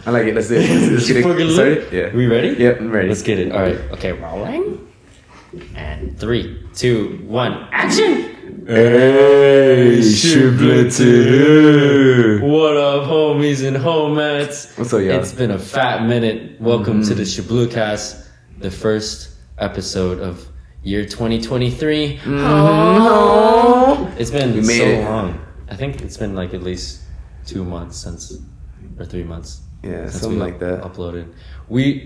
I like it. Let's do it. Let's get it started. Yeah. We ready? Yep, I'm ready. Let's get it. All right. Okay, rolling. And 3, 2, 1, action! Hey, ShiblooCast. What up, homies and homettes? What's up, y'all? It's been a fat minute. Welcome to the ShiblooCast, the first episode of year 2023. Oh. It's been so long. I think it's been like at least 2 months or 3 months. Yeah, something like that. Uploaded.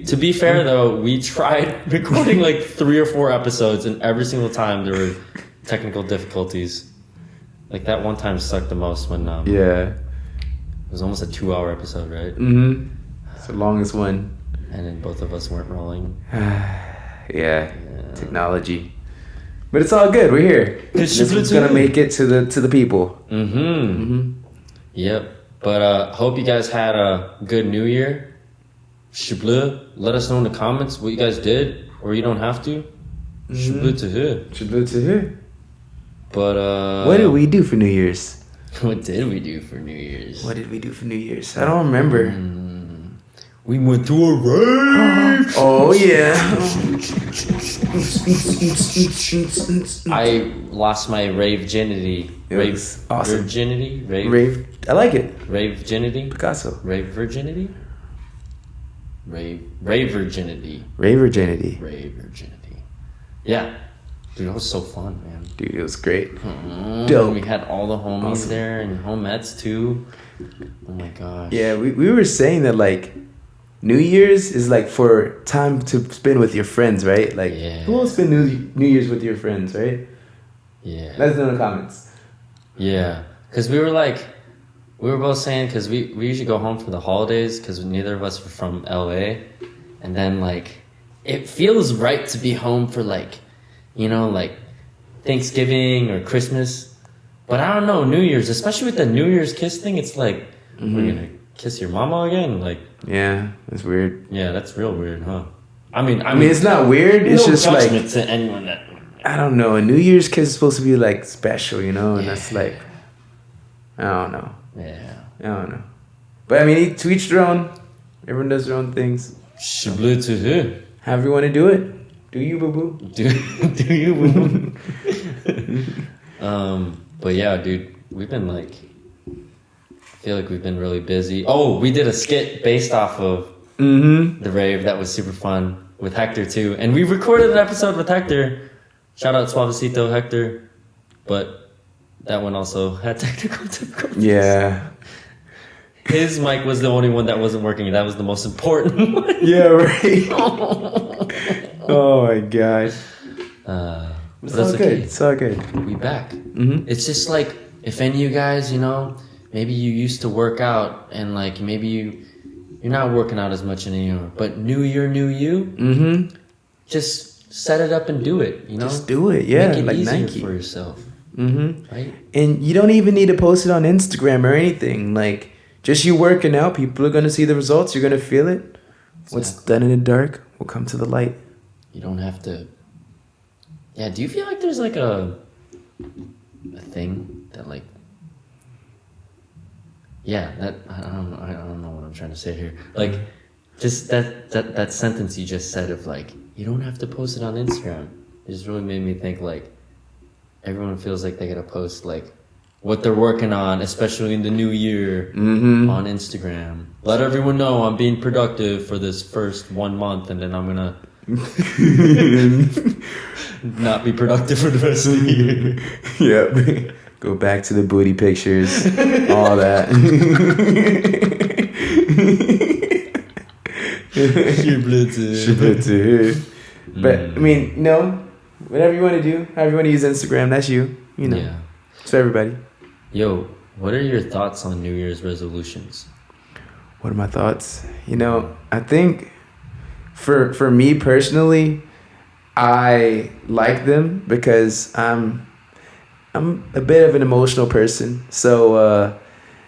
To be fair though, we tried recording like 3 or 4 episodes, and every single time there were technical difficulties. Like that one time sucked the most when yeah, it was almost a 2-hour episode, right? It's the longest one. And then both of us weren't rolling. yeah, technology. But it's all good. We're here. This is gonna make it to the people. Yep. But hope you guys had a good New Year. Shibloo, let us know in the comments what you guys did, or you don't have to. ShiblooCast. ShiblooCast. But what did we do for New Year's? What did we do for New Year's? What did we do for New Year's? I don't remember. We went to a rave. Oh yeah. I lost my rave virginity. Rave, awesome. Virginity. Rave. I like it. Rave virginity. Picasso. Rave virginity. Rave virginity. Rave virginity. Rave virginity. Yeah. Dude, that was so fun, man. Dude, it was great. Dope. We had all the homies there and homettes too. Oh my gosh. Yeah, we were saying that like New Year's is like for time to spend with your friends, right? Like who will spend New Year's with your friends, right? Yeah. Let us know in the comments. Yeah. Because we were both saying, because we usually go home for the holidays because neither of us were from LA. And then like it feels right to be home for like, you know, like Thanksgiving or Christmas. But I don't know, New Year's, especially with the New Year's kiss thing, it's like, we're gonna kiss your mama again? Like, yeah, that's weird. Yeah, that's real weird, huh? I mean, it's not weird. It's just like, to anyone that, I don't know. A New Year's kiss is supposed to be like special, you know, and that's like, I don't know. Yeah, I don't know. But I mean, to each their own. Everyone does their own things. ShiblooCast. However you want to do it. Do you, boo boo? Do you, boo boo? But yeah, dude, we've been like, I feel like we've been really busy. Oh, we did a skit based off of the rave that was super fun with Hector too, and we recorded an episode with Hector. Shout out Suavecito Hector, but that one also had technical difficulties. Yeah. His mic was the only one that wasn't working, and that was the most important one. Yeah, right. Oh my gosh. It's all good. It's all good. We back. It's just like, if any of you guys, you know, maybe you used to work out and like maybe you're not working out as much anymore, but new year, new you. Just set it up and do it. You know, just do it. Yeah, make it like easier Nike for yourself. Right. And you don't even need to post it on Instagram or anything. Like, just you working out, people are gonna see the results. You're gonna feel it. Exactly. What's done in the dark will come to the light. You don't have to. Yeah. Do you feel like there's like a thing that like? Yeah. That I don't know what I'm trying to say here. Like, just that sentence you just said of like, you don't have to post it on Instagram. It just really made me think like, everyone feels like they gotta post like what they're working on, especially in the new year, on Instagram. Let everyone know I'm being productive for this first 1 month, and then I'm gonna not be productive for the rest of the year. Yep. Go back to the booty pictures, all that. ShiblooCast. But I mean, you know, whatever you want to do, however you want to use Instagram, that's you. You know, yeah. It's for everybody. Yo, what are your thoughts on New Year's resolutions? What are my thoughts? You know, I think for me personally, I like them because I'm a bit of an emotional person. So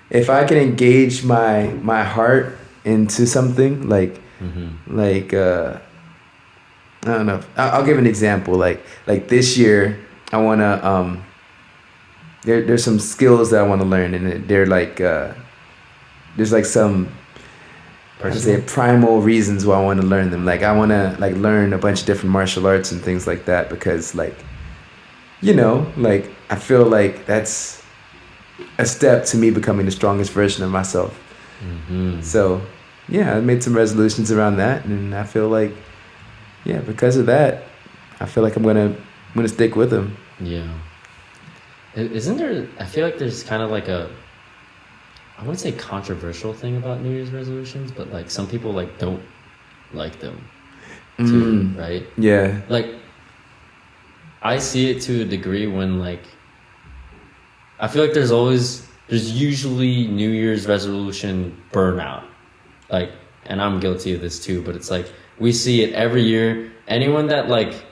if I can engage my heart into something like I don't know. I'll give an example. Like this year, I wanna there's some skills that I want to learn, and they're like there's like some personal. primal reasons why I want to learn them. Like I want to like learn a bunch of different martial arts and things like that because like, like I feel like that's a step to me becoming the strongest version of myself. Mm-hmm. So yeah, I made some resolutions around that, and I feel like, yeah, because of that, I feel like I'm gonna stick with them. Yeah. Isn't there? I feel like there's kind of like a, I wouldn't say controversial thing about New Year's resolutions, but like some people like don't like them too, right? Yeah. Like I see it to a degree when like I feel like there's usually New Year's resolution burnout. Like, and I'm guilty of this too, but it's like we see it every year. Anyone that like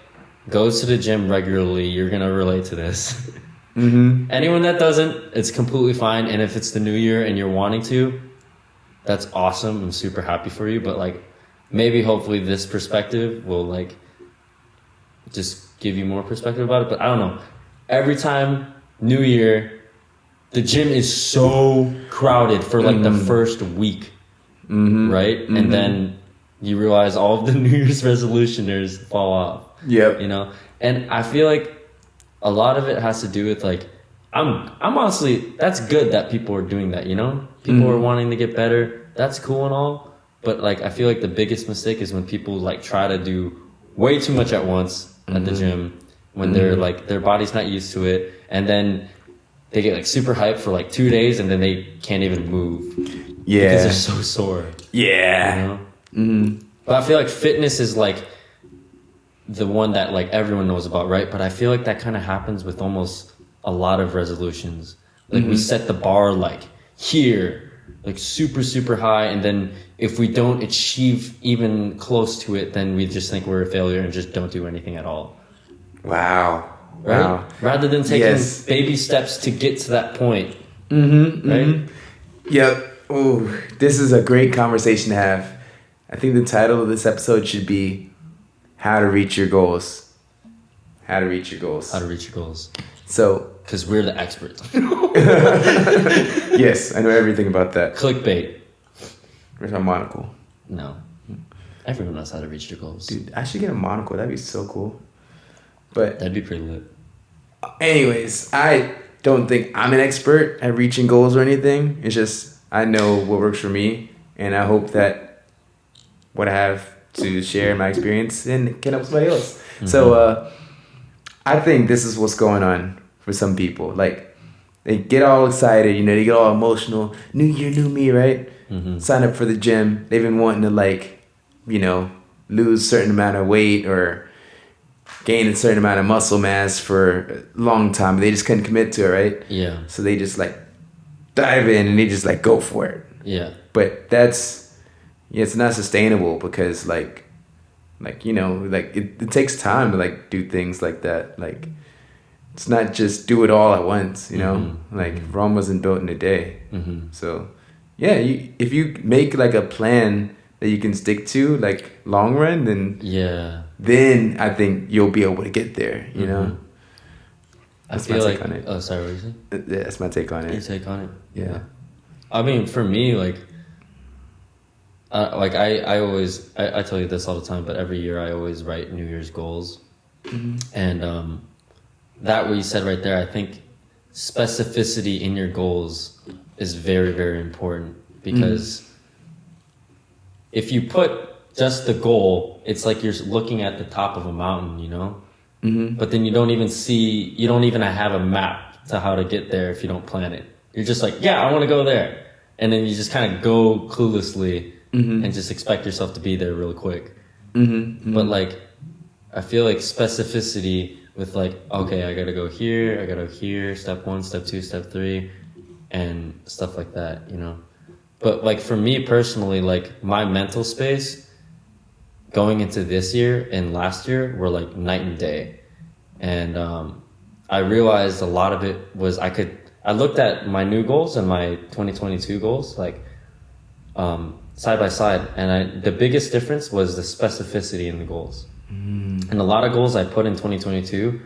goes to the gym regularly, you're gonna relate to this. Mm-hmm. Anyone that doesn't, it's completely fine. And if it's the new year and you're wanting to, that's awesome. I'm super happy for you. But like, maybe hopefully this perspective will like just give you more perspective about it. But I don't know. Every time New Year, the gym is so crowded for like the first week, right? Mm-hmm. And then you realize all of the New Year's resolutioners fall off. Yep. And I feel like a lot of it has to do with like, I'm honestly, that's good that people are doing that, People are wanting to get better. That's cool and all. But like, I feel like the biggest mistake is when people like try to do way too much at once at the gym when they're like, their body's not used to it. And then they get like super hyped for like 2 days and then they can't even move. Yeah. Because they're so sore. Yeah. But I feel like fitness is like the one that like everyone knows about, right? But I feel like that kind of happens with almost a lot of resolutions. Like we set the bar like here, like super, super high. And then if we don't achieve even close to it, then we just think we're a failure and just don't do anything at all. Wow. Right? Wow. Rather than taking baby steps to get to that point. Right? Yep. Oh, this is a great conversation to have. I think the title of this episode should be How to Reach Your Goals. How to reach your goals. How to reach your goals. So, because we're the experts. yes, I know everything about that. Clickbait. Where's my monocle? No. Everyone knows how to reach their goals. Dude, I should get a monocle. That'd be so cool. But that'd be pretty lit. Anyways, I don't think I'm an expert at reaching goals or anything. It's just I know what works for me, and I hope that what I have to share my experience and can help somebody else. So I think this is what's going on for some people. Like they get all excited, they get all emotional. New year, new me, right? Sign up for the gym. They've been wanting to lose a certain amount of weight or gain a certain amount of muscle mass for a long time. They just couldn't commit to it, right? Yeah. So they just dive in and they just go for it. Yeah. But it's not sustainable because it takes time to do things like that. Like it's not just do it all at once, Rome wasn't built in a day. So yeah, if you make a plan that you can stick to long run, then I think you'll be able to get there, That's I feel my take on it. Oh, sorry, what were you saying? Yeah, that's my take on it. Your take on it? Yeah. I mean, for me, I always, I tell you this all the time, but every year I always write New Year's goals. And that what you said right there, I think specificity in your goals is very, very important because if you put just the goal, it's like you're looking at the top of a mountain, But then you don't even have a map to how to get there if you don't plan it. You're just like, yeah, I want to go there. And then you just kind of go cluelessly and just expect yourself to be there real quick. But I feel like specificity with okay, I got to go here, I got to go here, step 1, step 2, step 3, and stuff like that, But for me personally, my mental space going into this year and last year were night and day. And I realized a lot of it was I looked at my new goals and my 2022 goals side by side, and the biggest difference was the specificity in the goals. And a lot of goals I put in 2022,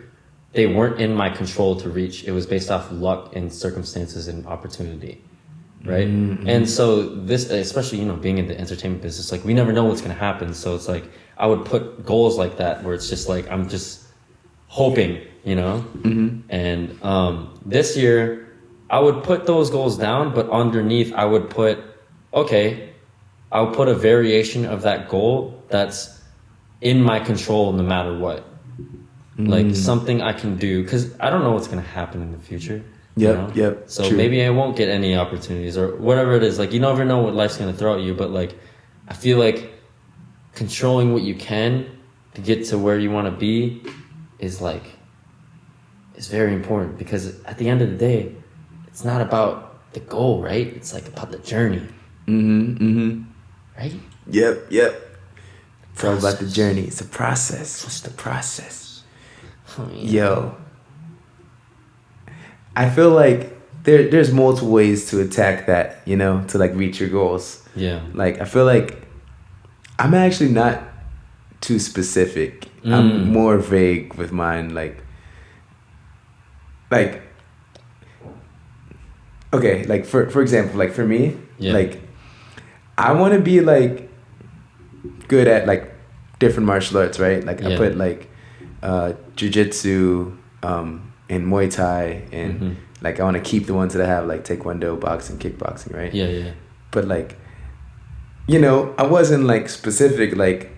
they weren't in my control to reach. It was based off luck and circumstances and opportunity. right? And so this, especially, being in the entertainment business, like we never know what's going to happen. So it's like I would put goals like that where it's just like I'm just hoping, and this year I would put those goals down, but underneath I would put, okay, I'll put a variation of that goal that's in my control no matter what. Like something I can do, because I don't know what's going to happen in the future. Yep. So True. maybe I won't get any opportunities or whatever it is. Like, you never know what life's going to throw at you, but like, I feel like controlling what you can to get to where you want to be is very important, because at the end of the day, it's not about the goal, right? It's like about the journey. Right? Yep. It's all about the journey. It's a process. It's the process. Yo, I feel like there's multiple ways to attack that, to like reach your goals. Yeah. Like, I feel like I'm actually not too specific. I'm more vague with mine. Like, okay, like for example, like for me, like I want to be like good at like different martial arts, right? Like I put like jiu-jitsu and Muay Thai, and like I want to keep the ones that I have, like taekwondo, boxing, kickboxing, right? Yeah. But like, I wasn't like specific, like,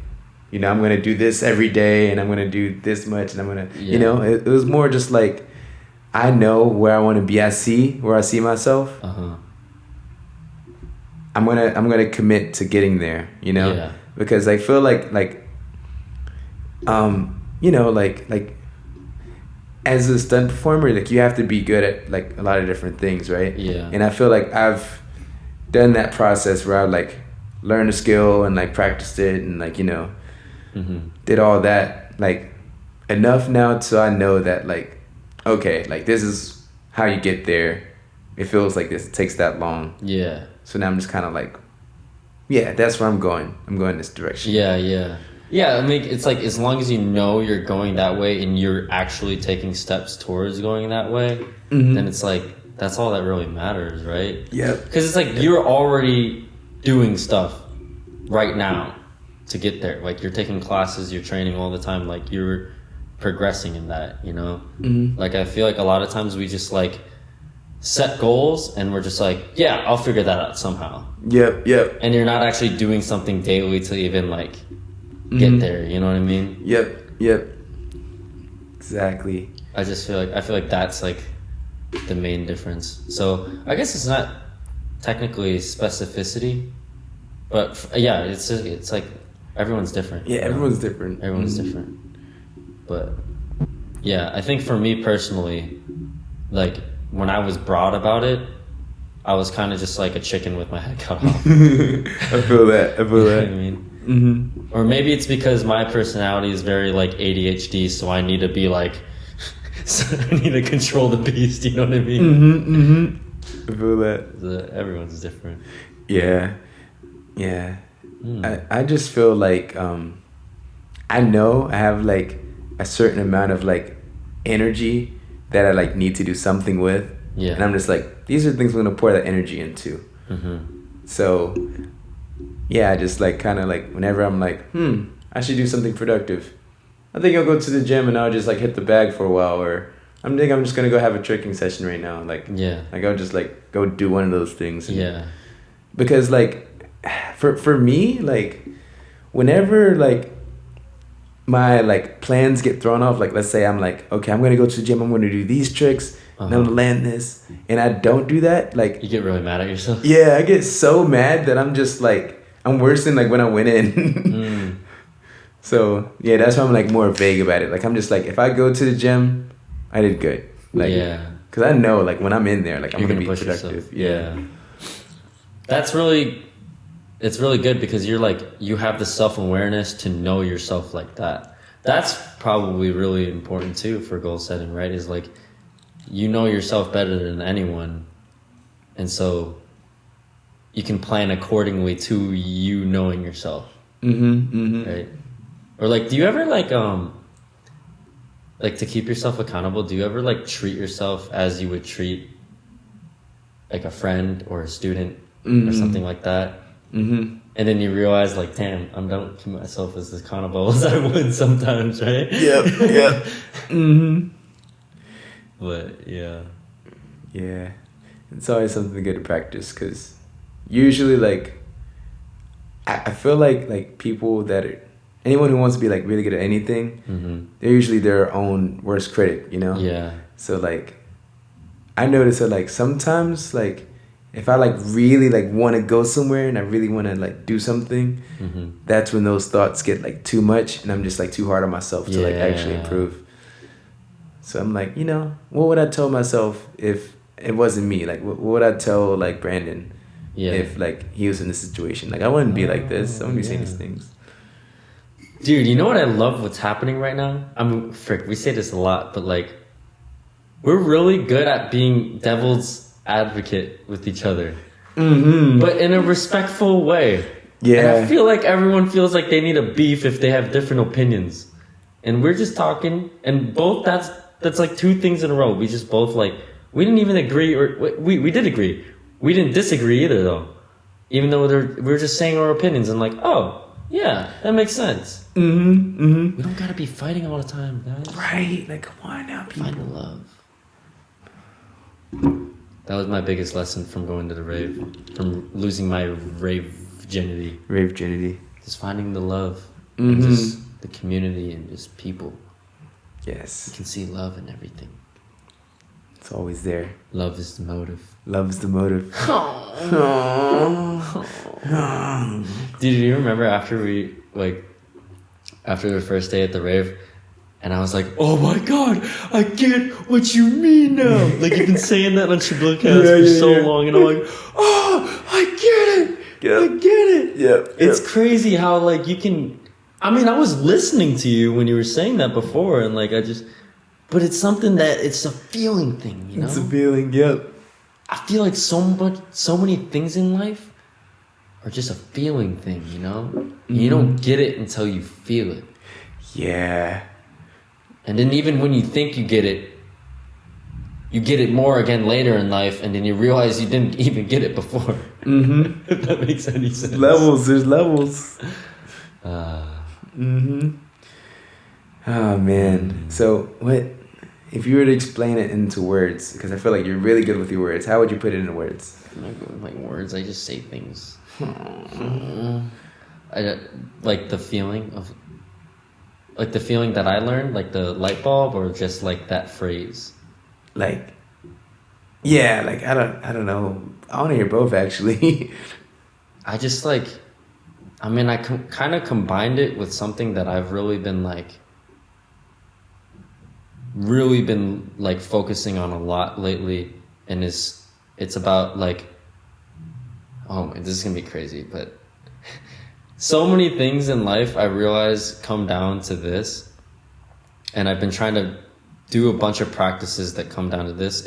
I'm going to do this every day and I'm going to do this much and I'm going to, it was more just like, I know where I want to be. Where I see myself. I'm going to commit to getting there, because I feel like as a stunt performer, like you have to be good at like a lot of different things, right? Yeah. And I feel like I've done that process where I like learned a skill and like practiced it and like, did all that like enough now so I know that like, okay, like this is how you get there. It feels like this, it takes that long. Yeah. So now I'm just kind of like, yeah, that's where I'm going. I'm going this direction. Yeah, I mean, it's like as long as you know you're going that way and you're actually taking steps towards going that way, then it's like that's all that really matters, right? Yeah. Because it's like you're already doing stuff right now to get there. Like you're taking classes, you're training all the time. Like you're progressing in that, Like I feel like a lot of times we just like set goals and we're just like, yeah, I'll figure that out somehow. Yep. And you're not actually doing something daily to even like get there, you know what I mean? Yep. Exactly. I feel like that's like the main difference. So I guess it's not technically specificity, but it's like everyone's different. Yeah, everyone's different. Everyone's different. But yeah, I think for me personally, like when I was broad about it, I was kind of just like a chicken with my head cut off. I feel that. You know what I mean? Or maybe it's because my personality is very like ADHD, so I need to be like, I need to control the beast. You know what I mean? I feel that. Everyone's different. Yeah. I just feel like I know I have like a certain amount of like energy that I like need to do something with. Yeah. And I'm just like, these are the things I'm gonna pour that energy into. So yeah, I just like kind of like whenever I'm like, I should do something productive, I think I'll go to the gym and I'll just like hit the bag for a while, or I'm just gonna go have a tricking session right now. Like I'll just like go do one of those things. Because like for me, like whenever like my like plans get thrown off, like let's say I'm like, okay, I'm gonna go to the gym, I'm gonna do these tricks, and I'm gonna land this, and I don't do that, like you get really mad at yourself. Yeah, I get so mad that I'm just like, I'm worse than like when I went in. So yeah, that's why I'm like more vague about it. Like I'm just like, if I go to the gym, I did good. Like, because I know like when I'm in there, like I'm gonna be productive. Yeah. It's really good because you're like, you have the self-awareness to know yourself like that. That's probably really important too for goal setting, right? Is like, you know yourself better than anyone. And so you can plan accordingly to you knowing yourself. Right? Or like, do you ever like to keep yourself accountable, do you ever like treat yourself as you would treat like a friend or a student or something like that. And then you realize, like, damn, I don't keep myself as accountable as I would sometimes, right? Yep. But yeah. Yeah. It's always something good to practice, because usually, like, I feel like people that are, anyone who wants to be like really good at anything, they're usually their own worst critic, you know? Yeah. So like, I notice that like sometimes, like, if I like really like want to go somewhere and I really want to like do something, that's when those thoughts get like too much, and I'm just like too hard on myself to like actually improve. So I'm like, you know, what would I tell myself if it wasn't me? Like, what would I tell like Brandon if like he was in this situation? Like, I wouldn't be like this. I wouldn't be saying these things. Dude, you know what I love what's happening right now? I mean, frick, we say this a lot, but like, we're really good at being devil's advocate with each other. But in a respectful way. Yeah. And I feel like everyone feels like they need a beef if they have different opinions. And we're just talking, and both, that's like two things in a row. We just both like, we didn't even agree, or we did agree. We didn't disagree either though. Even though we were just saying our opinions and like, oh, yeah, that makes sense. We don't gotta be fighting all the time, guys. Right, like, come on now, people. Find the love. That was my biggest lesson from going to the rave, from losing my rave virginity. Rave virginity. Just finding the love, and just the community and just people. Yes. You can see love in everything. It's always there. Love is the motive. Love is the motive. Dude, do you remember after the first day at the rave, and I was like, oh my god, I get what you mean now. Like, you've been saying that on ShiblooCast for so long, and I'm like, oh, I get it. I get it. Yep. It's crazy how, like, you can, I mean, I was listening to you when you were saying that before, and like, but it's something that, it's a feeling thing, you know? It's a feeling, yep. I feel like so many things in life are just a feeling thing, you know? You don't get it until you feel it. Yeah. And then even when you think you get it more again later in life, and then you realize you didn't even get it before. If that makes any sense. There's levels. Oh man. So what, if you were to explain it into words, because I feel like you're really good with your words, how would you put it into words? I'm not good with my words, I just say things. I like the feeling that I learned, like the light bulb, or just like that phrase. Like, yeah, like I don't know. I want to hear both actually. I just like, I mean, I kind of combined it with something that I've really been focusing on a lot lately, and it's about like, oh, this is gonna be crazy, but so many things in life I realize come down to this, and I've been trying to do a bunch of practices that come down to this.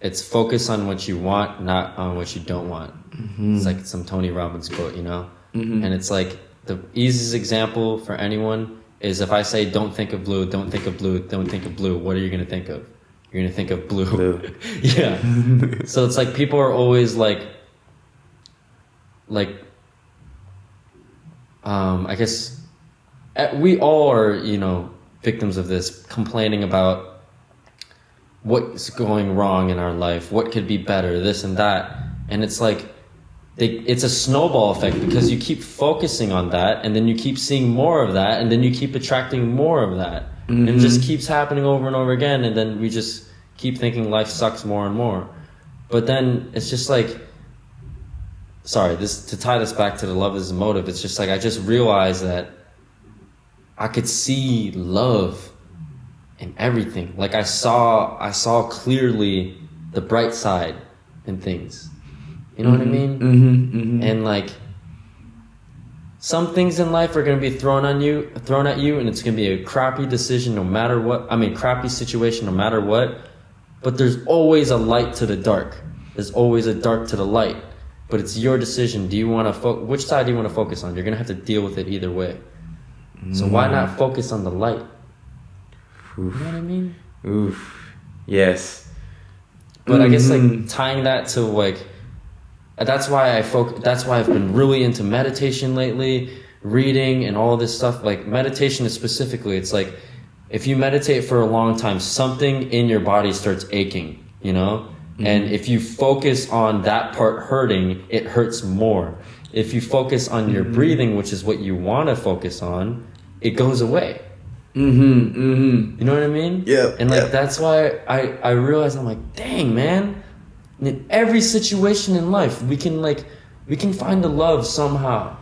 It's focus on what you want, not on what you don't want. It's like some Tony Robbins quote, you know? And it's like, the easiest example for anyone is if I say, don't think of blue, don't think of blue, don't think of blue, what are you going to think of? You're going to think of blue. Yeah. So it's like, people are always I guess we all are, you know, victims of this, complaining about what's going wrong in our life, what could be better, this and that. And it's like, it's a snowball effect, because you keep focusing on that, and then you keep seeing more of that, and then you keep attracting more of that. And it just keeps happening over and over again, and then we just keep thinking life sucks more and more. But then it's just like, to tie this back to the love is the motive, it's just like, I just realized that I could see love in everything. Like, I saw clearly the bright side in things. You know what I mean? And like, some things in life are going to be thrown at you, and it's going to be a crappy decision no matter what. I mean, crappy situation no matter what. But there's always a light to the dark. There's always a dark to the light. But it's your decision. Do you want to which side do you want to focus on? You're going to have to deal with it either way. So why not focus on the light? You know what I mean? Oof. Yes. But I guess like tying that to like, that's why that's why I've been really into meditation lately, reading and all this stuff. Like meditation is specifically, it's like if you meditate for a long time, something in your body starts aching, you know? And if you focus on that part hurting, it hurts more. If you focus on your breathing, which is what you want to focus on, it goes away. You know what I mean? Yeah. And like that's why I realized, I'm like, dang, man, in every situation in life we can find the love somehow.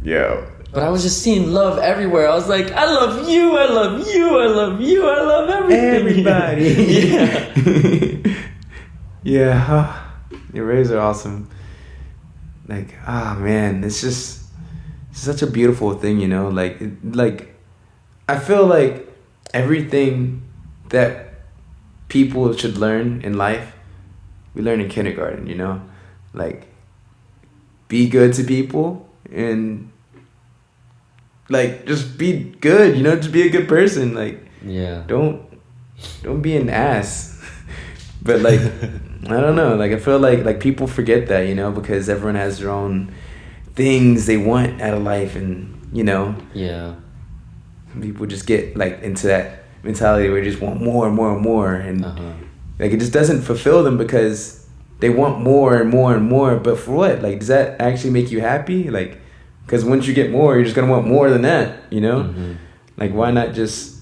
Yeah. But I was just seeing love everywhere. I was like, I love you, I love you, I love you, I love everything. Everybody. Yeah. Your rays are awesome. Like, man, it's just such a beautiful thing, you know? Like I feel like everything that people should learn in life, we learn in kindergarten, you know? Like, be good to people and like just be good, you know, just be a good person. Like, yeah, don't be an ass. But like I don't know, like I feel like people forget that, you know, because everyone has their own things they want out of life, and you know, yeah, people just get like into that mentality where they just want more and more and more, and like it just doesn't fulfill them because they want more and more and more. But for what? Like, does that actually make you happy? Like, because once you get more, you're just gonna want more than that, you know? Like, why not just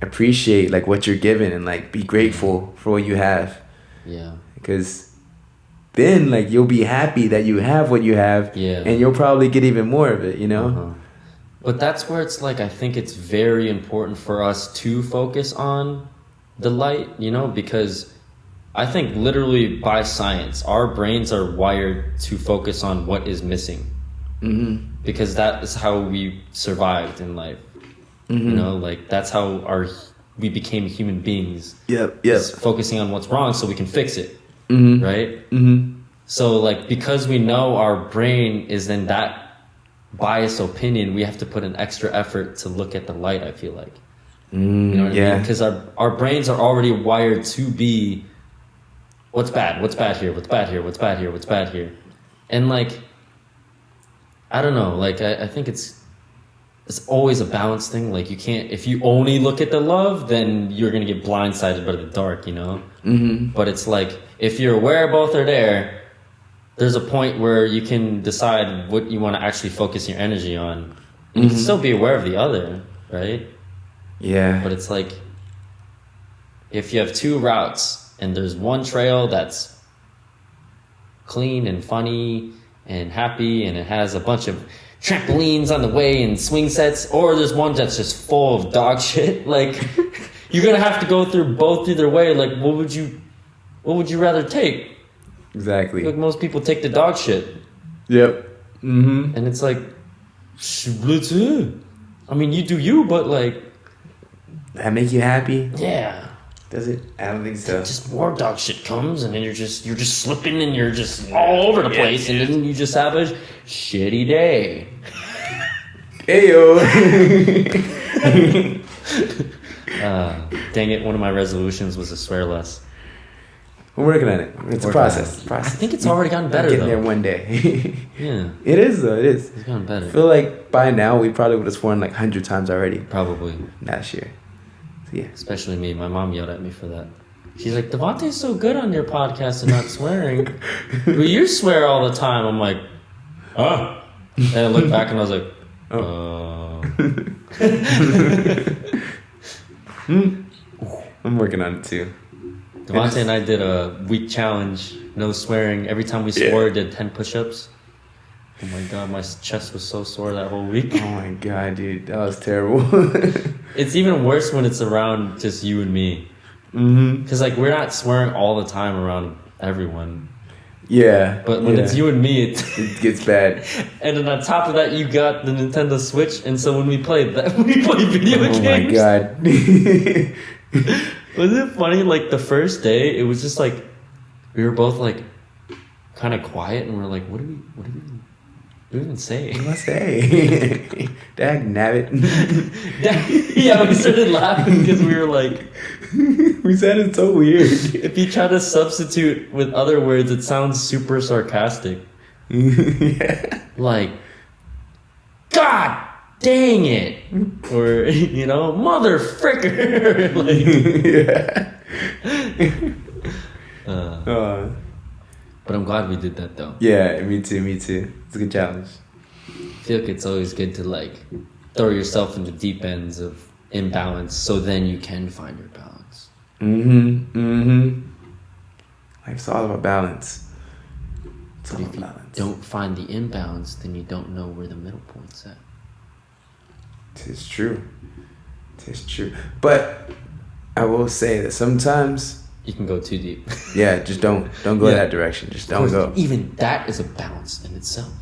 appreciate like what you're given and like be grateful for what you have? Yeah. Because then like you'll be happy that you have what you have, and you'll probably get even more of it, you know? But that's where it's like, I think it's very important for us to focus on the light, you know, because I think literally by science, our brains are wired to focus on what is missing. Because that is how we survived in life. You know, like that's how we became human beings. Yep. Focusing on what's wrong so we can fix it. Right? So like, because we know our brain is in that biased opinion, we have to put an extra effort to look at the light, I feel like. You know what I mean? Because our brains are already wired to be what's bad here, what's bad here. And like, I don't know, like I think it's always a balance thing. Like you can't, if you only look at the love, then you're gonna get blindsided by the dark, you know? But it's like, if you're aware both are there, there's a point where you can decide what you want to actually focus your energy on. And you can still be aware of the other, right? Yeah. But it's like, if you have two routes and there's one trail that's clean and funny and happy and it has a bunch of trampolines on the way and swing sets, or there's one that's just full of dog shit, like you're gonna have to go through both either way. Like, what would you rather take? Exactly. Like most people take the dog shit. Yep. And it's like, I mean, you do you, but like, that make you happy? yeah. Does it? I don't think so. Just more dog shit comes, and then you're just slipping, and you're just all over the place, and then you just have a shitty day. Ayo. Dang it! One of my resolutions was to swear less. I'm working on it. It's a process. I think it's already gotten better. Getting there one day. Yeah. It is though. It is. It's gotten better. I feel like by now we probably would have sworn like 100 times already. Probably. Last year. So, yeah. Especially me. My mom yelled at me for that. She's like, Devante's so good on your podcast and not swearing. But you swear all the time. I'm like, huh? And I looked back and I was like, I'm working on it too. Devante and I did a week challenge, no swearing. Every time we swore, did 10 push-ups. Oh my god, my chest was so sore that whole week. Oh my god, dude, that was terrible. It's even worse when it's around just you and me. Because like, we're not swearing all the time around everyone. Yeah. But when it's you and me, it gets bad. And then on top of that, you got the Nintendo Switch, and so when we played that, we played video games. Oh my god. Wasn't it funny? Like the first day, it was just like we were both like kind of quiet, and we're like, "What do we What do you even say? What do I say? Dag nabbit. Yeah, we started laughing because we were like, we sounded so weird. if you try to substitute with other words, it sounds super sarcastic. Yeah. Like, God dang it. Or, you know, mother fricker. Yeah. But I'm glad we did that though. Yeah, me too. It's a good challenge. I feel like it's always good to like throw yourself in the deep ends of imbalance so then you can find your balance. Life's all about balance. It's all But if about you balance. don't find the imbalance, then you don't know where the middle point's at. Tis true. But I will say that sometimes, You can go too deep. yeah, just don't go Yeah. that direction. Just don't go. Even that is a balance in itself.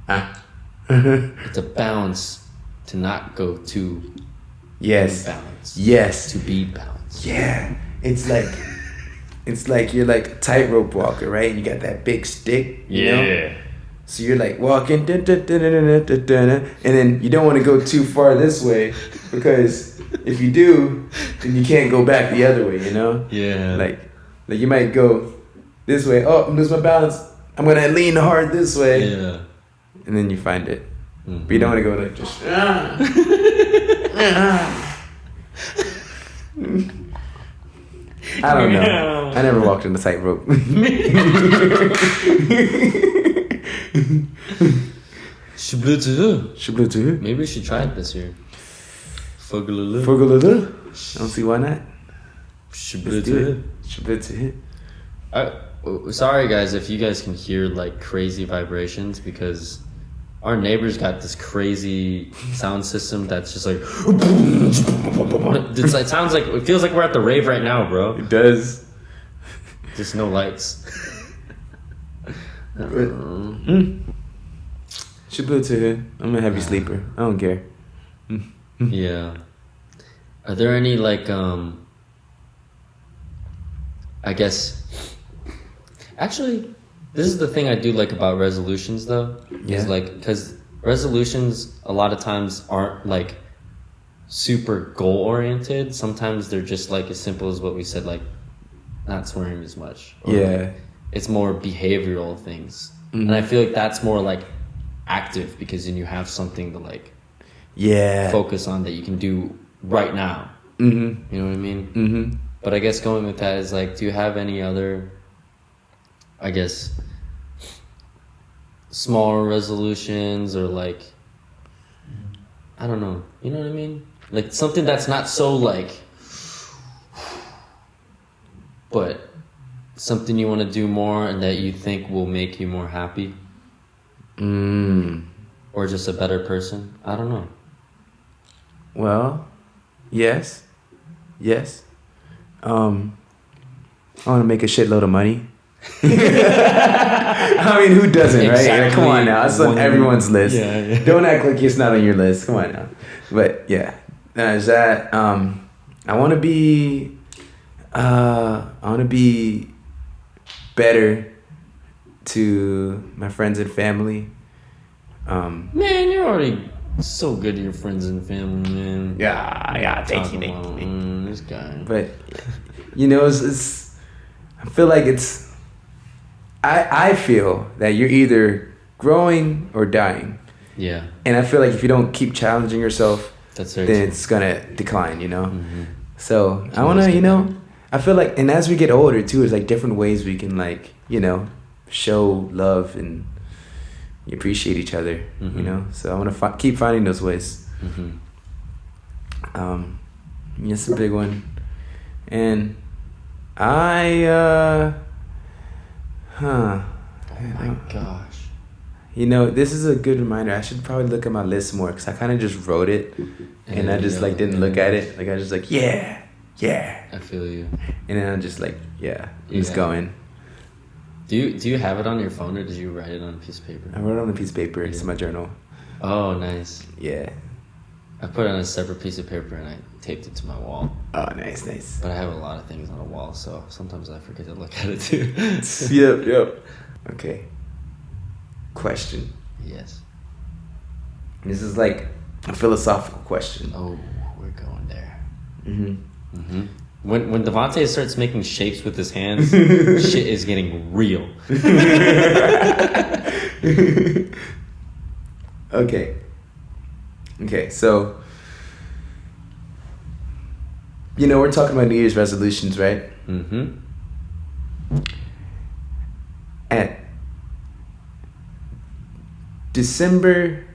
Ah. It's a balance to not go too Yes. imbalanced. Yes. To be balanced. Yeah. It's like you're like a tightrope walker, right? You got that big stick, you know? So you're like walking, and then you don't want to go too far this way because if you do, then you can't go back the other way, you know? Yeah. Like you might go this way. Oh, I'm losing my balance. I'm gonna lean hard this way, Yeah. and then you find it. Mm-hmm. But you don't want to go like just. I don't know. I never walked on the tightrope. ShiblooCast. Maybe we should try it this year. Fogalulu. I don't see why not. ShiblooCast. Sorry guys if you guys can hear like crazy vibrations because our neighbors got this crazy sound system that's just like it sounds like it feels like we're at the rave right now, bro. It does. Just no lights. ShiblooCast. I'm a heavy sleeper. I don't care. Yeah. Are there any like I guess actually this is the thing I do like about resolutions though. Yeah. Is like because resolutions a lot of times aren't like super goal oriented. Sometimes they're just like as simple as what we said, like not swearing as much. Or, Yeah. like, it's more behavioral things. Mhm. And I feel like that's more like active because then you have something to like Yeah. focus on that you can do right now. Mm-hmm. You know what I mean? Mm-hmm. But I guess going with that is like, do you have any other, I guess, smaller resolutions or like, I don't know, you know what I mean? Like something that's not so like, but something you want to do more and that you think will make you more happy or just a better person? I don't know. Well, yes. I want to make a shitload of money. I mean, who doesn't, right? Exactly. Like, come on now, it's on everyone's list. Yeah. Don't act like it's not on your list. Come on now. But yeah, is that I want to be better to my friends and family. Man, you're already so good to your friends and family, man. Yeah, thank you. This guy. But you know, it's I feel like it's I feel that you're either growing or dying. Yeah, And I feel like if you don't keep challenging yourself, that's very then true. it's gonna decline, you know? Mhm. So I always wanna, get you know, I feel like, and as we get older too, it's like different ways we can like, you know, show love and appreciate each other, you Mhm. know? So I wanna keep finding those ways. Mhm. It's a big one. And I, Oh my gosh. you know, this is a good reminder. I should probably look at my list more because I kind of just wrote it and I just like didn't look at it. Like I was just like, yeah. I feel you. And then I'm just like, yeah, I'm just Yeah. going. Do you have it on your phone or did you write it on a piece of paper? I wrote it on a piece of paper. It's in my journal. Oh, nice. Yeah. I put it on a separate piece of paper and I taped it to my wall. Oh, nice. But I have a lot of things on a wall, so sometimes I forget to look at it too. Yep. Okay. question. Yes. This is like a philosophical question. Oh, we're going there. Mm-hmm. When Devante starts making shapes with his hands, shit is getting real. Okay, so, we're talking about New Year's resolutions, right? Mm-hmm. At December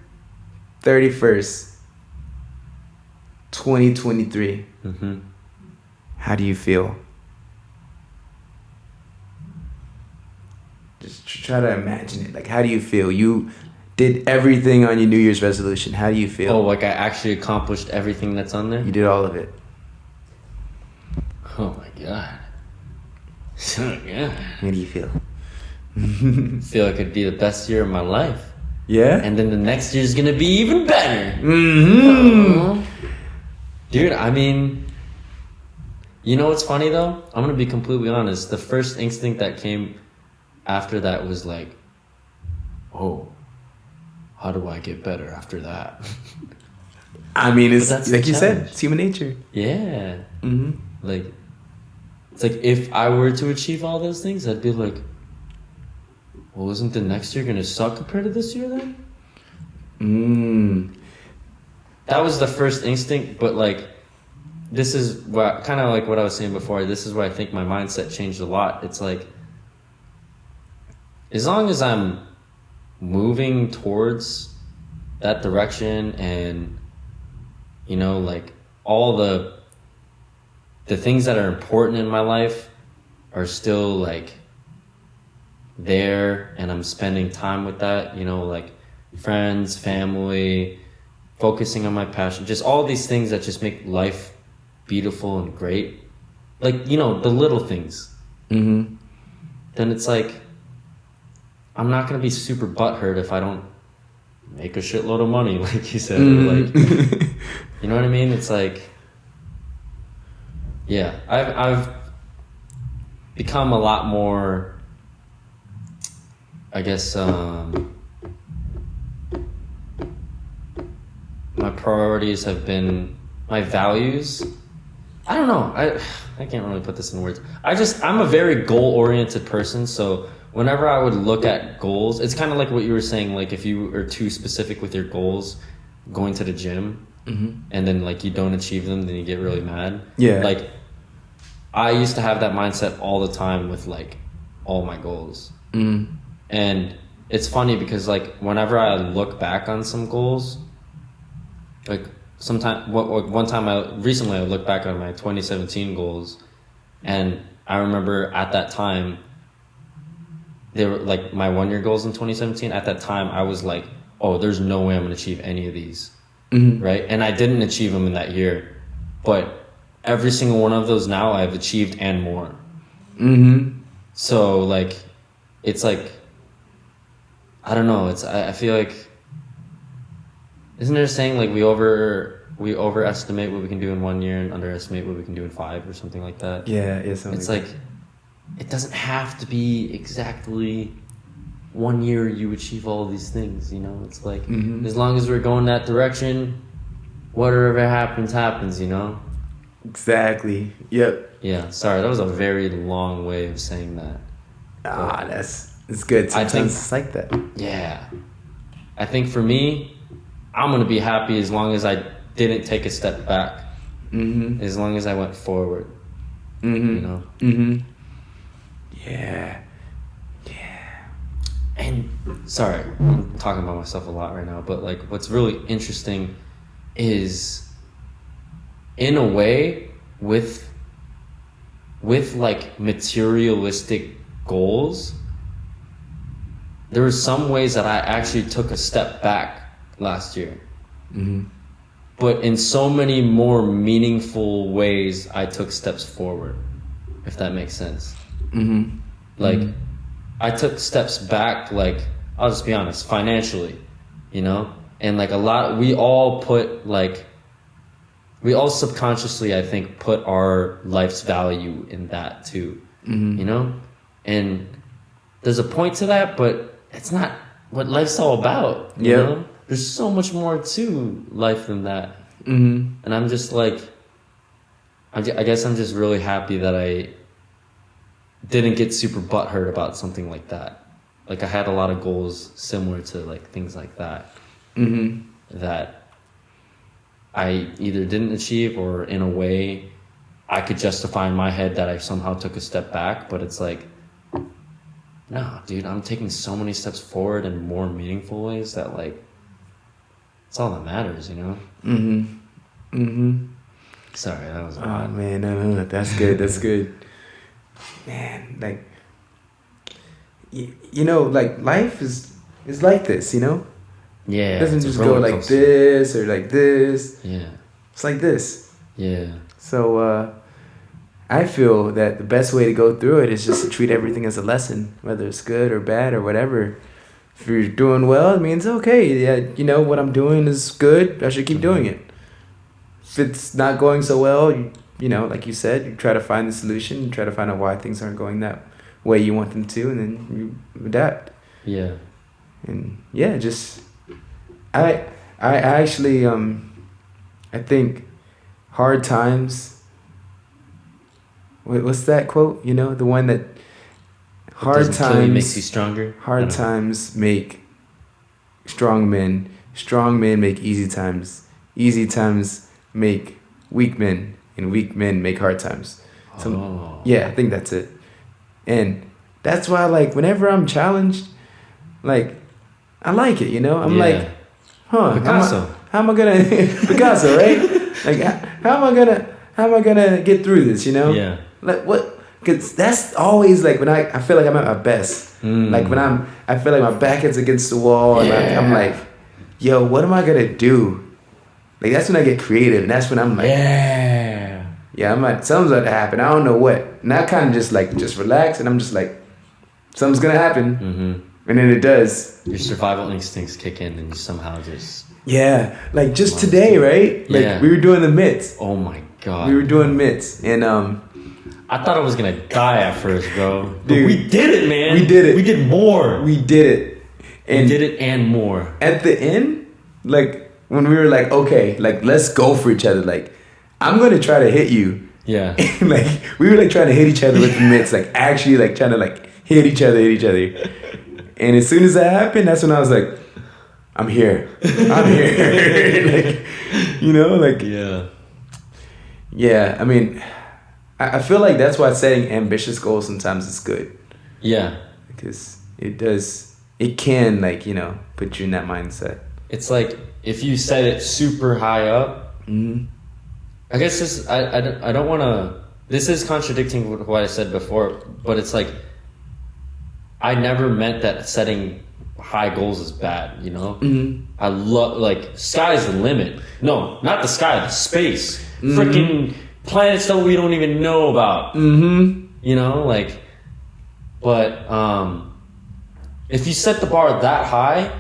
31st, 2023, Mm-hmm. how do you feel? Just try to imagine it. Like, how do you feel? You did everything on your New Year's resolution. How do you feel? Oh, like I actually accomplished everything that's on there? You did all of it. Oh my god. Oh yeah. How do you feel? Feel like it'd be the best year of my life. Yeah? And then the next year's gonna be even better. Mm-hmm. Dude, I mean, you know what's funny though? I'm gonna be completely honest. The first instinct that came after that was like, oh, how do I get better after that? I mean, it's But that's like the you said, challenge. it's human nature. Yeah. Mm-hmm. Like, it's like if I were to achieve all those things, I'd be like, well, isn't the next year gonna suck compared to this year then? That was the first instinct, but like, this is what kind of like what I was saying before. This is where I think my mindset changed a lot. It's like, as long as I'm moving towards that direction and, like all the things that are important in my life are still like there and I'm spending time with that, like friends, family, focusing on my passion, just all these things that just make life beautiful and great. Like, the little things. Mm-hmm. Then it's like, I'm not going to be super butthurt if I don't make a shitload of money, like you said. Mm-hmm. Or like, you know what I mean? It's like, yeah, I've become a lot more, I guess, my priorities have been my values. I don't know. I can't really put this in words. I'm a very goal-oriented person, so whenever I would look at goals, it's kind of like what you were saying, like if you are too specific with your goals, going to the gym, and then like you don't achieve them, then you get really mad. Yeah. Like, I used to have that mindset all the time with like all my goals. And it's funny because like whenever I look back on some goals, like one time recently I looked back on my 2017 goals, and I remember at that time, they were like my 1 year goals in 2017. At that time, I was like, oh, there's no way I'm gonna achieve any of these, right? And I didn't achieve them in that year, but every single one of those now I've achieved and more. So like, it's like, I don't know. I feel like, isn't there a saying like we overestimate what we can do in 1 year and underestimate what we can do in 5 or something like that? Yeah, It's like, it doesn't have to be exactly 1 year you achieve all these things, It's like, as long as we're going that direction, whatever happens, happens, Exactly. Yep. Yeah, sorry, that was a very long way of saying that. It's good. I Sometimes think- it's like that. Yeah. I think for me, I'm going to be happy as long as I didn't take a step back. As long as I went forward. Yeah. Yeah. And sorry, I'm talking about myself a lot right now, but like what's really interesting is, in a way, with like materialistic goals, there were some ways that I actually took a step back last year. But in so many more meaningful ways, I took steps forward, if that makes sense. Like, I took steps back, like, I'll just be honest, financially, And like we all subconsciously, I think, put our life's value in that too, And there's a point to that, but it's not what life's all about. You Yep. know? There's so much more to life than that. Mm-hmm. And I'm just like, I guess I'm just really happy that I didn't get super butthurt about something like that. Like I had a lot of goals similar to like things like that. Mm-hmm. That I either didn't achieve, or in a way I could justify in my head that I somehow took a step back. But it's like, no, dude, I'm taking so many steps forward in more meaningful ways that like, it's all that matters, you know? Mm-hmm. Mm-hmm. Sorry, that was a Oh lot. man, no, that's good. That's good. Man, like, you know, like life is like this, you know. Yeah. It doesn't it's a just go roller like coaster. this or like this. Yeah. It's like this. Yeah. So I feel that the best way to go through it is just to treat everything as a lesson, whether it's good or bad or whatever. If you're doing well, it means okay. Yeah, you know what I'm doing is good. I should keep doing it. If it's not going so well, you know, like you said, you try to find the solution. You try to find out why things aren't going that way you want them to, and then you adapt. Yeah. And yeah, just I actually I think hard times. What's that quote? You know, the one that hard Doesn't kill you, makes times you stronger. hard times make strong men. Strong men make easy times. Easy times make weak men, and weak men make hard times. So, yeah, I think that's it. And that's why, like, whenever I'm challenged, like, I like it, you know? I'm like, huh, Picasso. how am I gonna Picasso, right? Like, how am I gonna get through this, you know? Yeah. Like, what? Because that's always, like, when I feel like I'm at my best. Like, when I feel like my back is against the wall, and I'm like, yo, what am I gonna do? Like, that's when I get creative, and that's when I'm like, yeah, I'm like, something's about to happen. I don't know what. And I kind of just relax, and I'm just like, something's gonna happen. Mm-hmm. And then it does. Your survival instincts kick in, and you somehow just. Yeah, like just today, right? Like we were doing the mitts. Oh my god. We were doing mitts, and I thought I was gonna die at first, bro. But dude, we did it, man. We did it. We did more. We did it. And we did it and more. At the end, like when we were like, okay, like let's go for each other. Like I'm gonna try to hit you. Yeah. And, like we were like trying to hit each other with the mitts, like actually like trying to like hit each other. And as soon as that happened, that's when I was like, I'm here. Like, you know, like yeah. I mean, I feel like that's why setting ambitious goals sometimes is good. Yeah. Because it can, like, you know, put you in that mindset. It's like if you set it super high up. Mm-hmm. I guess this I don't want to. This is contradicting what I said before, but it's like I never meant that setting high goals is bad. You know, I love like sky's the limit. No, not the sky, the space. Freaking planets that we don't even know about. You know, like, but if you set the bar that high,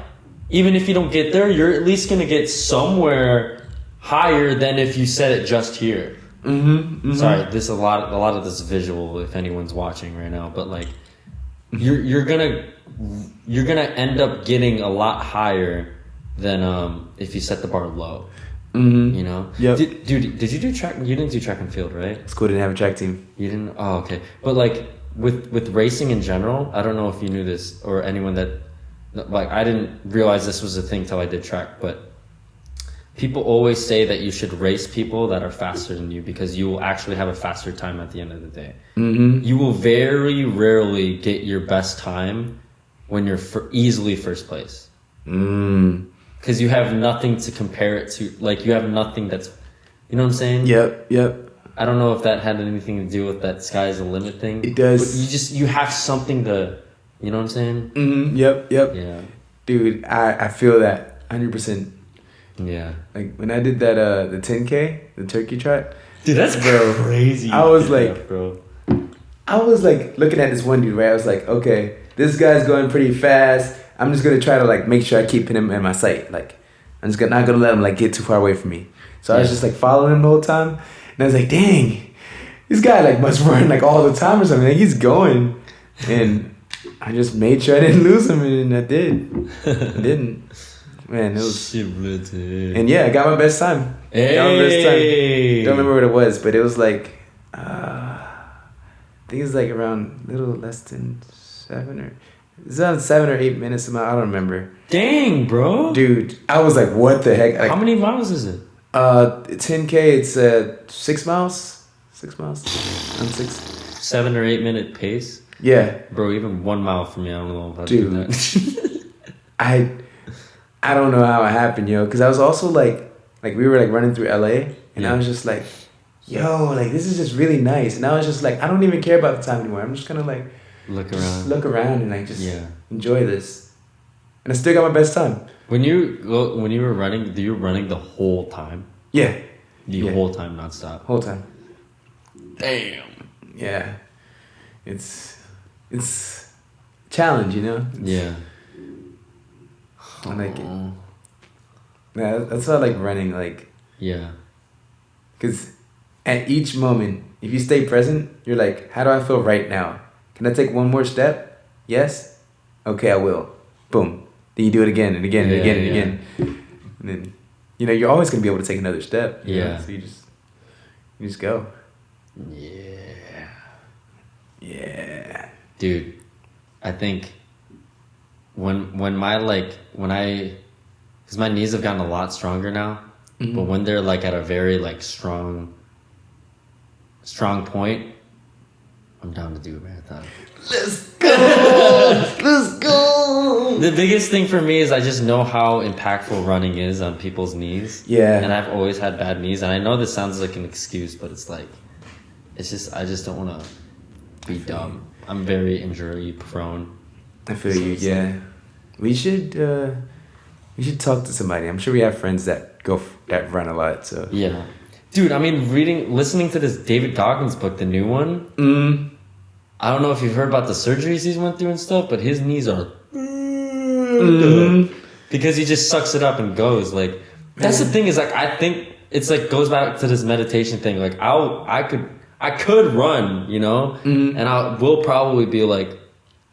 even if you don't get there, you're at least gonna get somewhere higher than if you set it just here. Sorry, this a lot of this visual if anyone's watching right now, but like you're gonna end up getting a lot higher than if you set the bar low. You know? Yep. Did you do track? You didn't do track and field, right? School didn't have a track team. You didn't? Oh, okay. But like with racing in general, I don't know if you knew this or anyone that like I didn't realize this was a thing till I did track, but people always say that you should race people that are faster than you because you will actually have a faster time at the end of the day. You will very rarely get your best time when you're easily first place. Because you have nothing to compare it to. Like, you have nothing that's... You know what I'm saying? Yep. I don't know if that had anything to do with that sky's the limit thing. It does. But you have something to... You know what I'm saying? Yep. Yeah. Dude, I feel that 100%. Yeah. Like, when I did that, the 10K, the turkey trot. Dude, that's crazy. I was like... bro. I was like looking at this one dude, right? I was like, okay, this guy's going pretty fast. I'm just gonna try to like make sure I keep him in my sight. Like, I'm just not gonna let him like get too far away from me. So I was just like following him the whole time, and I was like, dang, this guy like must run like all the time or something. Like, he's going, and I just made sure I didn't lose them, and I did. I didn't. Man, it was. And yeah, I got my best time. Hey. Got my best time. Don't remember what it was, but it was like, I think it was like around a little less than 7 or 8 minutes. I don't remember. Dang, bro. Dude, I was like, what the heck? Like, how many miles is it? 10K. It's 6 miles. 6 miles. I'm 6. 7 or 8 minute pace. Yeah, bro. Even 1 mile from me, I don't know if I dude. do that. I don't know how it happened, yo. Because I was also like we were like running through LA, and I was just like, yo, like this is just really nice. And I was just like, I don't even care about the time anymore. I'm just gonna like look around and like just enjoy this. And I still got my best time. When you were running, you were running the whole time? Yeah. The whole time, nonstop. Whole time. Damn. Yeah. It's challenge, you know? Yeah. I like it. Yeah, that's why I like running, like. Yeah. Because at each moment, if you stay present, you're like, how do I feel right now? Can I take one more step? Yes? Okay, I will. Boom. Then you do it again and again and again and again. And then, you know, you're always going to be able to take another step. Yeah. Know? So you just go. Yeah. Yeah. Dude, I think because my knees have gotten a lot stronger now, but when they're like at a very like strong point, I'm down to do a marathon. Let's go! Let's go! The biggest thing for me is I just know how impactful running is on people's knees. Yeah. And I've always had bad knees, and I know this sounds like an excuse, but it's like, I just don't want to be dumb. I'm very injury prone. I feel you. Yeah. We should talk to somebody. I'm sure we have friends that that run a lot. So yeah, dude. I mean, listening to this David Goggins book, the new one. I don't know if you've heard about the surgeries he's went through and stuff, but his knees are because he just sucks it up and goes. Like that's the thing is like I think it's like goes back to this meditation thing. Like I could run, you know, and I will probably be like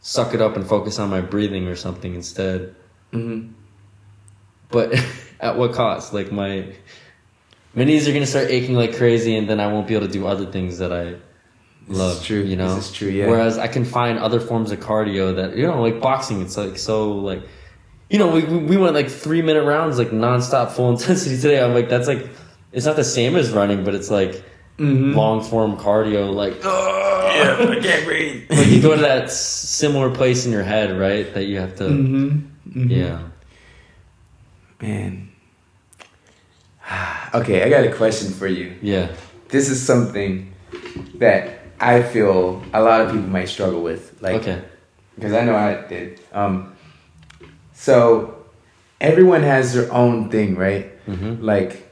suck it up and focus on my breathing or something instead. But at what cost? Like my knees are gonna start aching like crazy, and then I won't be able to do other things that I love. This is true. You know, this is true. Yeah. Whereas I can find other forms of cardio that like boxing. It's like so like, we went like 3-minute rounds like nonstop full intensity today. I'm like that's like it's not the same as running, but it's like long form cardio. Like I can't breathe. Like you go to that similar place in your head, right? That you have to. Yeah. Man. Okay, I got a question for you. Yeah. This is something that I feel a lot of people might struggle with. Like, okay. Because I know I did. So everyone has their own thing, right? Like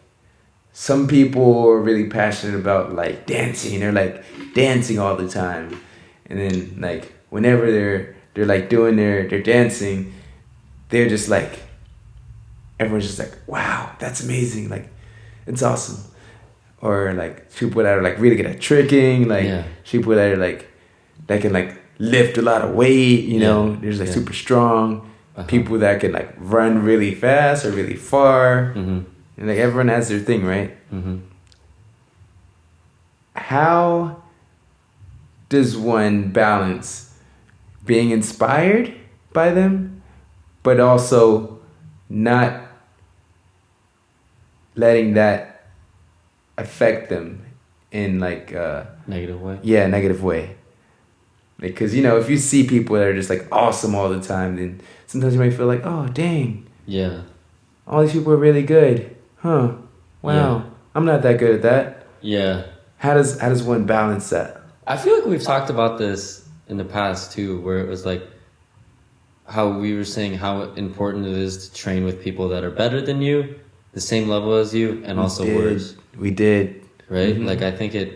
some people are really passionate about like dancing. They're like dancing all the time. And then like whenever they're like doing their dancing, they're just like, everyone's just like, wow, that's amazing. Like, it's awesome. Or like people that are like really good at tricking, like people that are like, that can like lift a lot of weight, you know, they're just like super strong. People that can like run really fast or really far. And like everyone has their thing, right? How does one balance being inspired by them, but also not letting that affect them in like negative way? Yeah, negative way. Like, cause if you see people that are just like awesome all the time, then sometimes you might feel like, oh dang, yeah, all these people are really good, huh? Wow, I'm not that good at that. Yeah. How does one balance that? I feel like we've talked about this in the past too, where it was like how we were saying how important it is to train with people that are better than you, the same level as you, and also worse. We did. Right? Like I think at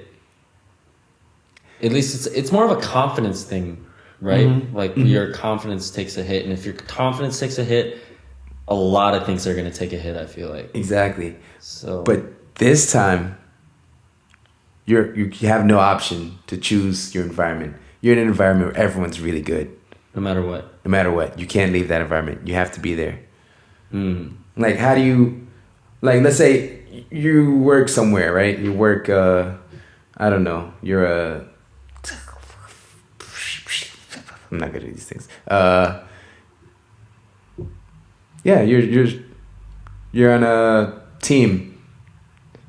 least it's more of a confidence thing, right? Like your confidence takes a hit, and if your confidence takes a hit, a lot of things are going to take a hit, I feel like. Exactly. So but this time you have no option to choose your environment. You're in an environment where everyone's really good. No matter what. No matter what, you can't leave that environment. You have to be there. Mm. Like, how do you, like, let's say you work somewhere, right? You work, I don't know, you're a, I'm not good at these things. Yeah, you're on a team.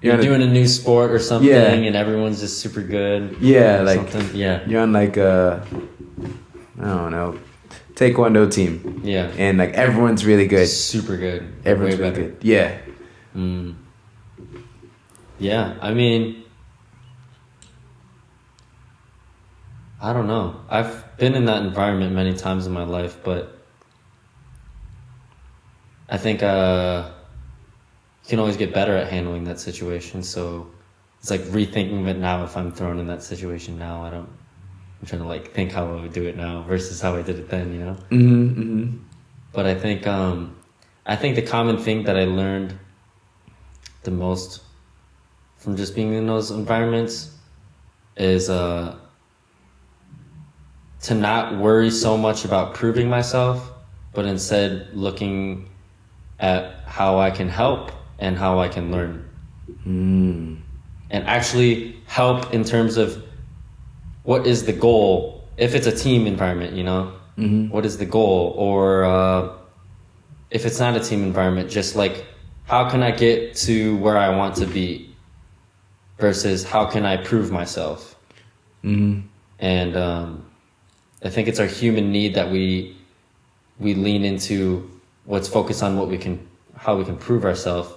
You're doing a new sport or something, Yeah. and everyone's just super good. Yeah, like something. Yeah. you're on like a, I don't know, taekwondo team. Yeah. And like everyone's really good. Super good. Everyone's Way really better. good. Yeah. Mm. Yeah, I mean, I don't know. I've been in that environment many times in my life, but I think you can always get better at handling that situation. So it's like rethinking it now. If I'm thrown in that situation now, I'm trying to like think how I would do it now versus how I did it then, you know? Mm-hmm, mm-hmm. But I think the common thing that I learned the most from just being in those environments is to not worry so much about proving myself, but instead looking at how I can help and how I can learn. Mm. And actually help in terms of what is the goal, if it's a team environment, you know? Mm-hmm. What is the goal? Or if it's not a team environment, just like, how can I get to where I want to be versus how can I prove myself? Mm-hmm. And I think it's our human need that we lean into what's focused on how we can prove ourselves.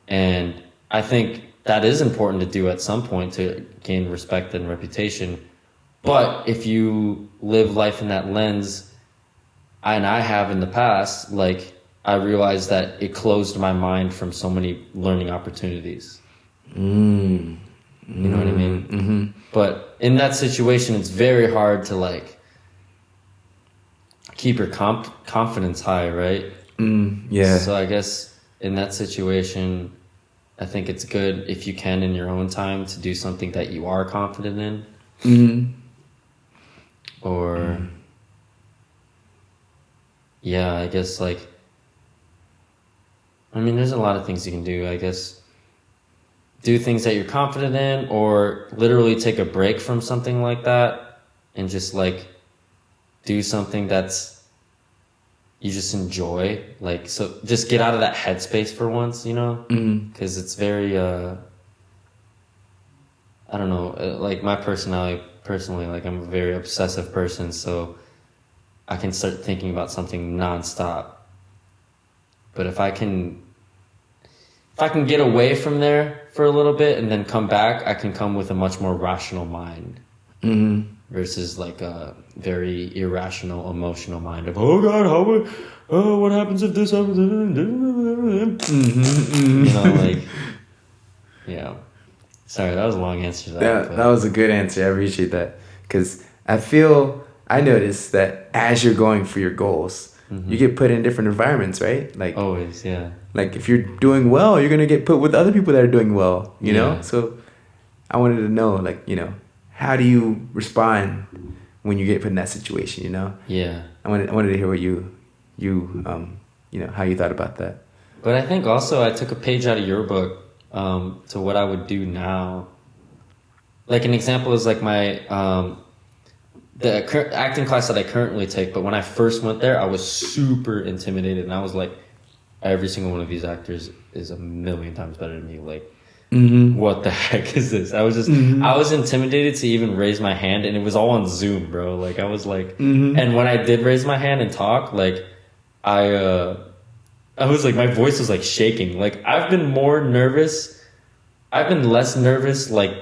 And I think that is important to do at some point to gain respect and reputation. But if you live life in that lens, and I have in the past, like, I realized that it closed my mind from so many learning opportunities. Mm. You know what I mean? Mm-hmm. But in that situation, it's very hard to like keep your confidence high, right? Yeah. So I guess in that situation, I think it's good if you can in your own time to do something that you are confident in. Mm-hmm. Or yeah, I guess like, I mean, there's a lot of things you can do. I guess do things that you're confident in, or literally take a break from something like that and just like do something that's you just enjoy. Like, so just get out of that headspace for once, you know? Because it's very, I don't know, like my personally, like I'm a very obsessive person, so I can start thinking about something nonstop. But if I can get away from there for a little bit and then come back, I can come with a much more rational mind. Mm-hmm. Versus like a very irrational, emotional mind of, oh God, what happens if this happens? You know, like, yeah. Sorry, that was a long answer to that. That was a good answer. I appreciate that. Because I noticed that as you're going for your goals, you get put in different environments, right? Like always, yeah. Like if you're doing well, you're going to get put with other people that are doing well, you know? So I wanted to know, like, you know, how do you respond when you get put in that situation, you know? Yeah. I wanted to hear what you know, how you thought about that. But I think also I took a page out of your book to what I would do now. Like an example is like my the acting class that I currently take, but when I first went there, I was super intimidated, and I was like, every single one of these actors is a million times better than me. Like, what the heck is this? I was just, I was intimidated to even raise my hand, and it was all on Zoom, bro. Like, I was like, and when I did raise my hand and talk, like, I was like, my voice was like shaking. Like, I've been less nervous, like,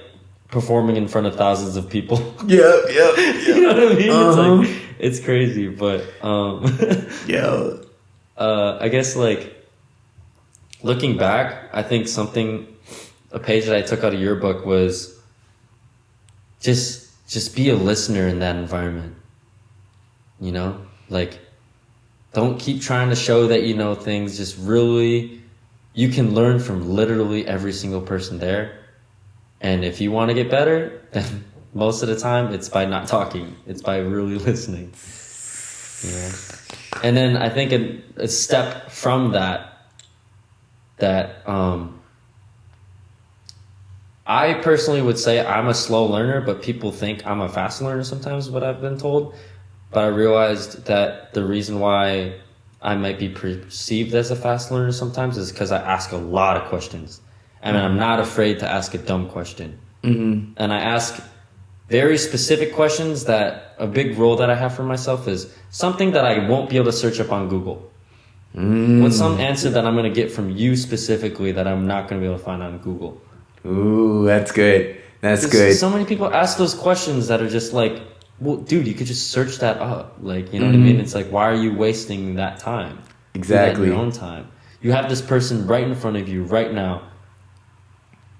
performing in front of thousands of people. Yeah. You know what I mean? It's like, it's crazy, but, I guess, like, looking back, I think a page that I took out of your book was just be a listener in that environment. You know? Like, don't keep trying to show that you know things. Just really, you can learn from literally every single person there. And if you want to get better, then most of the time it's by not talking. It's by really listening. You know? And then I think a step from that I personally would say I'm a slow learner, but people think I'm a fast learner sometimes, what I've been told. But I realized that the reason why I might be perceived as a fast learner sometimes is because I ask a lot of questions. And I'm not afraid to ask a dumb question. Mm-hmm. And I ask very specific questions that a big rule that I have for myself is something that I won't be able to search up on Google. What's some answer that I'm going to get from you specifically that I'm not going to be able to find on Google? Ooh, that's good. That's good. So many people ask those questions that are just like, well, dude, you could just search that up. Like, you know what I mean? It's like, why are you wasting that time? Exactly. Do that in your own time. You have this person right in front of you right now.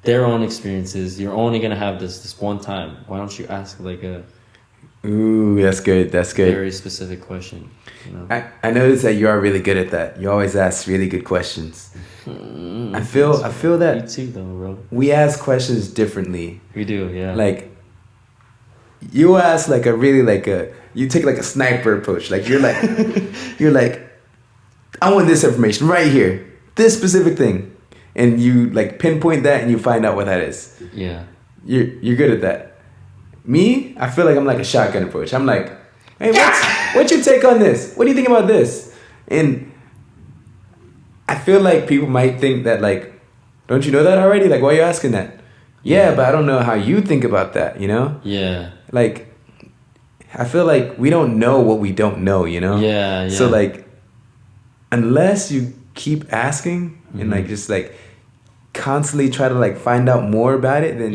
Their own experiences. You're only gonna have this one time. Why don't you ask like a Ooh, that's good. That's good. very specific question? You know? I noticed that you are really good at that. You always ask really good questions. I feel that you too, though, bro. we ask questions differently. We do, yeah. Like you ask like you take like a sniper approach. Like you're like I want this information right here, this specific thing, and you like pinpoint that and you find out what that is. Yeah. You're good at that. Me, I feel like I'm like a shotgun approach. I'm like, hey, what's your take on this? What do you think about this? And I feel like people might think that like, don't you know that already? Like, why are you asking that? Yeah, but I don't know how you think about that, you know? Yeah. Like, I feel like we don't know what we don't know, you know? Yeah. So like, unless you keep asking and like just like constantly try to like find out more about it, then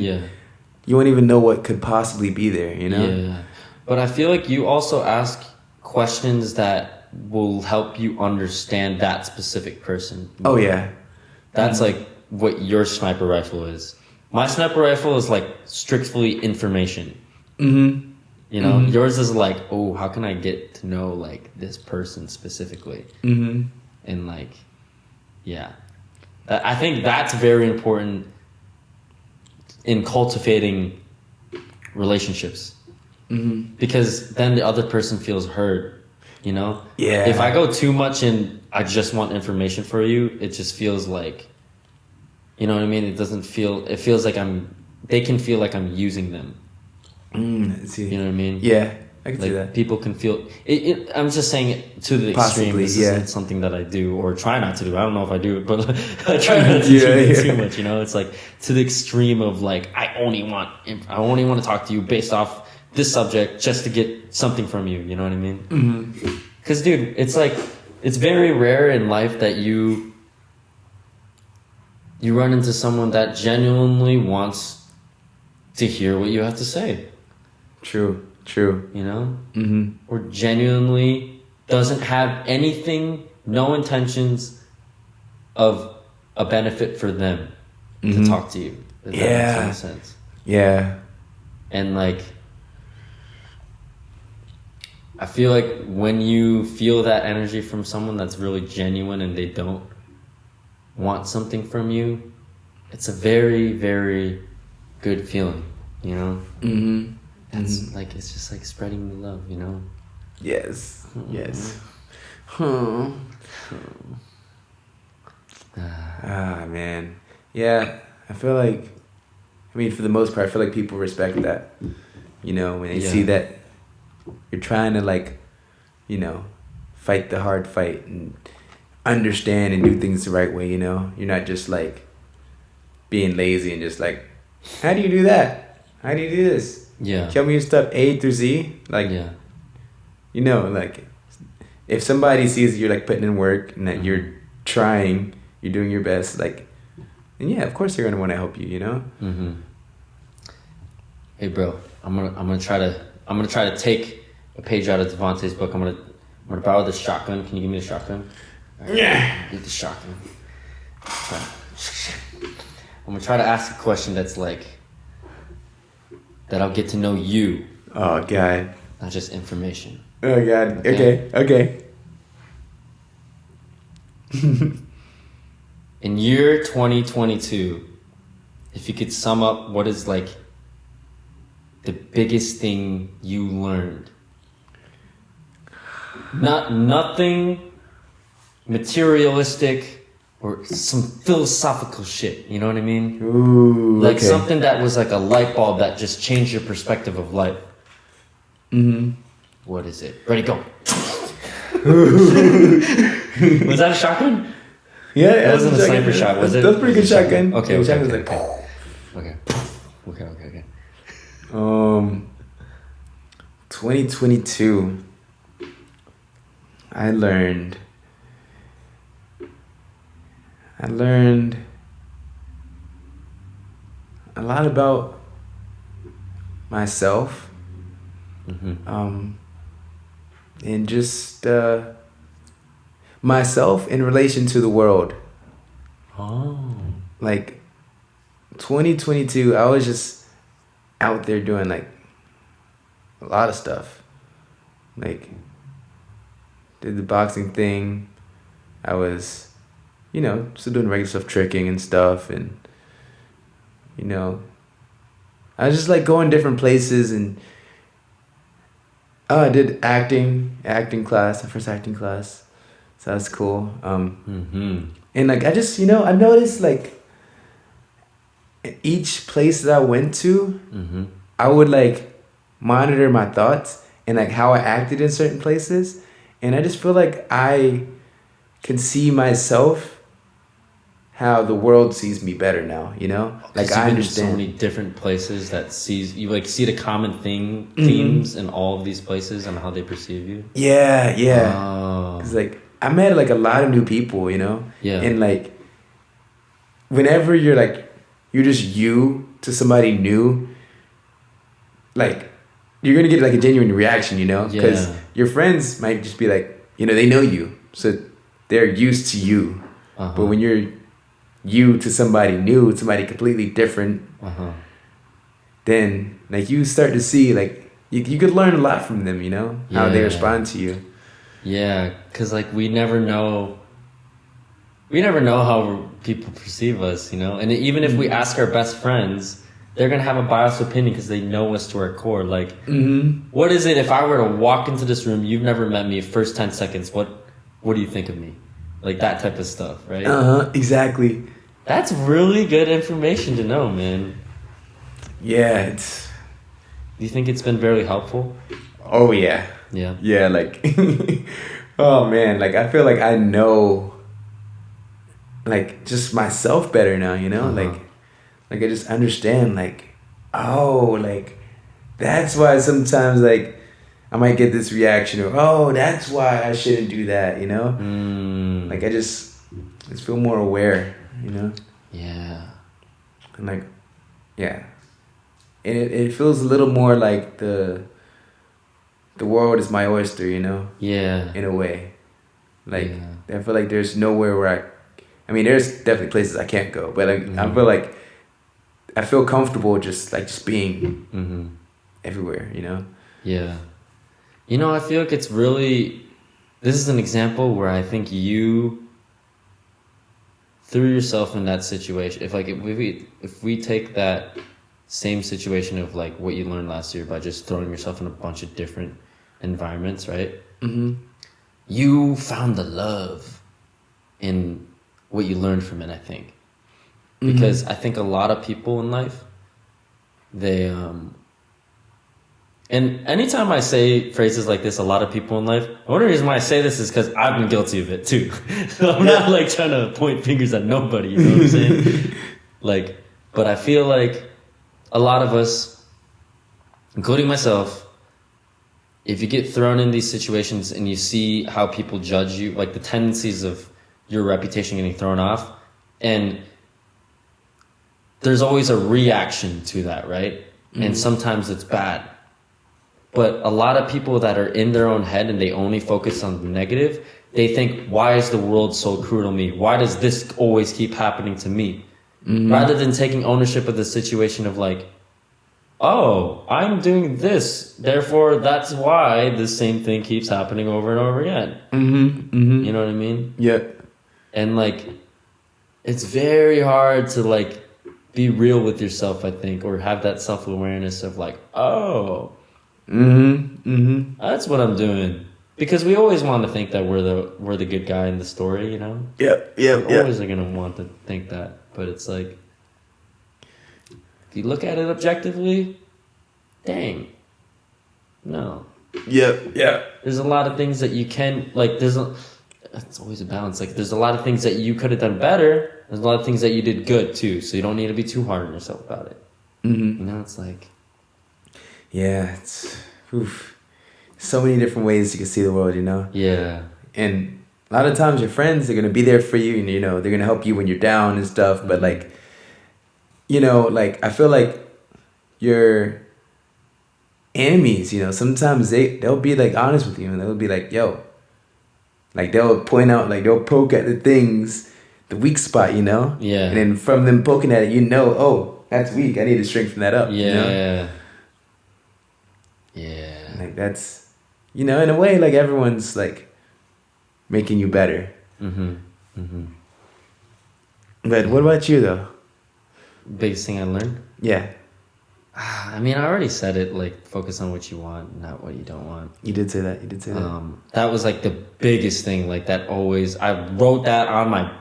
you won't even know what could possibly be there, you know? Yeah. But I feel like you also ask questions that will help you understand that specific person. Oh yeah. That's like what your sniper rifle is. My sniper rifle is like strictly information. Mm-hmm. You know, yours is like, oh, how can I get to know like this person specifically? Mm-hmm. And like, yeah, I think that's very important in cultivating relationships. Mm-hmm. Because then the other person feels heard. You know? Yeah. If I go too much and I just want information for you, it just feels like, you know what I mean? It feels like they can feel like I'm using them. See. You know what I mean? Yeah, I can like see that. People can feel I'm just saying it to the Possibly, extreme. This yeah. isn't something that I do or try not to do. I don't know if I do it, but I try not to do it too much, you know? It's like to the extreme of like, I only want to talk to you based off this subject just to get something from you. You know what I mean? Because, dude, it's like, it's very rare in life that you run into someone that genuinely wants to hear what you have to say. True. You know? Or genuinely doesn't have anything, no intentions of a benefit for them to talk to you. If that makes any sense. Yeah. And like, I feel like when you feel that energy from someone that's really genuine and they don't want something from you, it's a very, very good feeling, you know? That's like, it's just like spreading the love, you know? Yes. Yes. Man. Yeah. I feel like, for the most part, I feel like people respect that. You know, when they see that you're trying to like, you know, fight the hard fight and understand and do things the right way, you know? You're not just like being lazy and just like, how do you do that? How do you do this? Yeah. Tell me your stuff A through Z. Like, you know, like if somebody sees you're like putting in work and that you're trying, you're doing your best, like, and yeah, of course they're gonna want to help you, you know? Hey, bro, I'm gonna try to take a page out of Devante's book. I'm gonna borrow this shotgun. Can you give me the shotgun? Right, Yeah. Get the shotgun. I'm gonna try to ask a question that's like that I'll get to know you. Oh God. Not just information. Oh God. Okay. In year 2022, if you could sum up what is like the biggest thing you learned Nothing materialistic or some philosophical shit. You know what I mean? Ooh, Like okay. something that was like a light bulb that just changed your perspective of life. Mm-hmm. What is it? Ready, go. Was that a shotgun? Yeah, That wasn't a sniper shot, was it? That's pretty good shotgun. Okay, Yeah, okay, shotgun's okay, like, okay. 2022. I learned a lot about myself. Mm-hmm. And just myself in relation to the world. Oh. Like 2022, I was just out there doing like a lot of stuff. Like did the boxing thing. I was, still doing regular stuff, tricking and stuff, and I was just like going different places, and I did acting class, my first acting class. So that's cool. And like I just, I noticed like each place that I went to, I would like monitor my thoughts and like how I acted in certain places. And I just feel like I can see myself how the world sees me better now, Like I understand so many different places that you like see the common themes in all of these places and how they perceive you. Yeah. Oh. Cause like I met like a lot of new people, Yeah. And like whenever you're just you to somebody new, like you're gonna get like a genuine reaction, because your friends might just be like, they know you, so they're used to you. But when you're you to somebody new, somebody completely different, then like you start to see like you could learn a lot from them, how they respond to you. Yeah, because like we never know how people perceive us, and even if we ask our best friends, they're gonna have a biased opinion because they know us to our core. Like, what is it if I were to walk into this room, you've never met me, first 10 seconds, what do you think of me? Like that type of stuff, right? Exactly. That's really good information to know, man. Yeah, Do you think it's been very helpful? Oh yeah. Yeah. Yeah, like oh man, like I feel like I know like just myself better now, like I just understand like, oh, like that's why sometimes like I might get this reaction or, oh, that's why I shouldn't do that, Like I just feel more aware, Yeah. And like, yeah. And it feels a little more like the world is my oyster, Yeah. In a way. Like, I feel like there's nowhere where I mean, there's definitely places I can't go, but like, I feel like I feel comfortable just being everywhere, Yeah. I feel like it's really, this is an example where I think you threw yourself in that situation. If we take that same situation of like what you learned last year by just throwing yourself in a bunch of different environments, right? You found the love in what you learned from it, I think. Because I think a lot of people in life, they and anytime I say phrases like this, a lot of people in life, the only reason why I say this is because I've been guilty of it too. So I'm not like trying to point fingers at nobody, you know what I'm saying? Like, but I feel like a lot of us, including myself, if you get thrown in these situations and you see how people judge you, like the tendencies of your reputation getting thrown off, and there's always a reaction to that, right? And sometimes it's bad. But a lot of people that are in their own head and they only focus on the negative, they think, why is the world so cruel to me? Why does this always keep happening to me? Rather than taking ownership of the situation of like, oh, I'm doing this, therefore that's why the same thing keeps happening over and over again. You know what I mean? Yeah. And like, it's very hard to like be real with yourself, I think, or have that self-awareness of like, oh, that's what I'm doing. because we always want to think that we're the good guy in the story, you know? We always are going to want to think that. But it's like, if you look at it objectively, dang. No. Yeah. There's a lot of things that you can, like, it's always a balance. Like, there's a lot of things that you could have done better. There's a lot of things that you did good, too. So you don't need to be too hard on yourself about it. Mm-hmm. You know, it's like... Yeah, it's... Oof. So many different ways you can see the world, you know? Yeah. And a lot of times your friends are going to be there for you, and, you know, they're going to help you when you're down and stuff. But, like, you know, like, I feel like your enemies, you know, sometimes they'll be, like, honest with you, and they'll be like, yo... Like, they'll point out, like, they'll poke at the things, the weak spot, you know? Yeah. And then from them poking at it, you know, oh, that's weak. I need to strengthen that up, Yeah. you know? Yeah. Like, that's, you know, in a way, like, everyone's, like, making you better. Mm-hmm. Mm-hmm. But what about you, though? Biggest thing I learned? Yeah. I mean, I already said it, like, focus on what you want, not what you don't want. You did say that. That was, like, the biggest thing, like, that always... I wrote that on my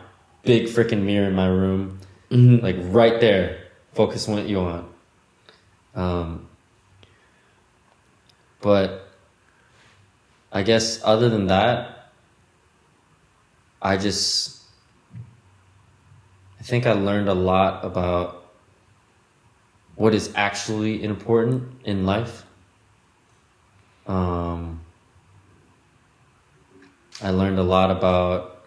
big freaking mirror in my room. Mm-hmm. Like, right there. Focus on what you want. But I guess other than that, I think I learned a lot about what is actually important in life. I learned a lot about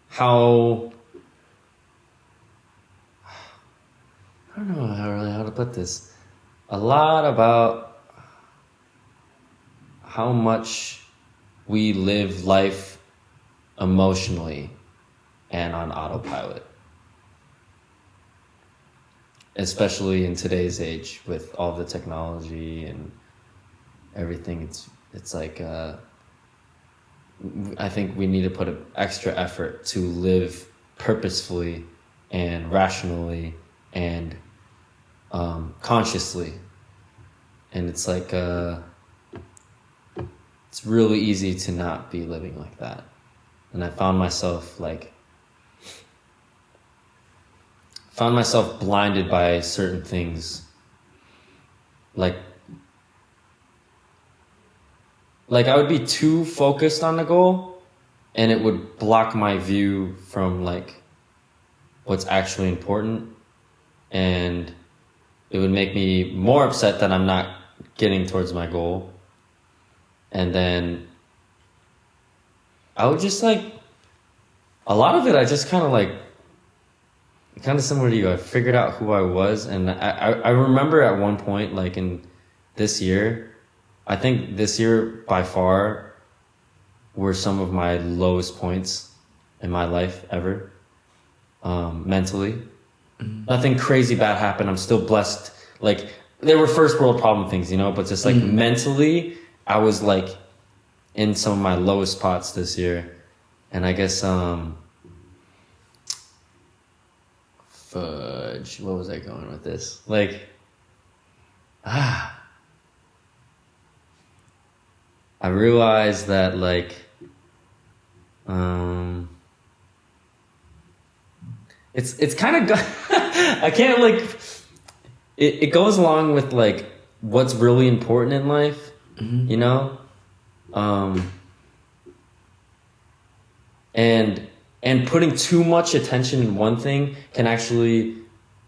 how... I don't know how to put this. A lot about how much we live life emotionally and on autopilot. Especially in today's age with all the technology and everything. It's like, I think we need to put an extra effort to live purposefully and rationally and consciously. And it's like, it's really easy to not be living like that. And I found myself blinded by certain things. Like I would be too focused on the goal, and it would block my view from like what's actually important, and it would make me more upset that I'm not getting towards my goal. And then I would just like, a lot of it I just kind of similar to you. I figured out who I was, and I remember at one point, like in this year, I think this year by far were some of my lowest points in my life ever, mentally. Mm-hmm. Nothing crazy bad happened. I'm still blessed. Like, there were first world problem things, you know, but just like mentally, I was like in some of my lowest spots this year. And I guess, fudge, what was I going with this? Like, I realized that like, it's kind of, I can't like, it goes along with like what's really important in life, you know? And putting too much attention in one thing can actually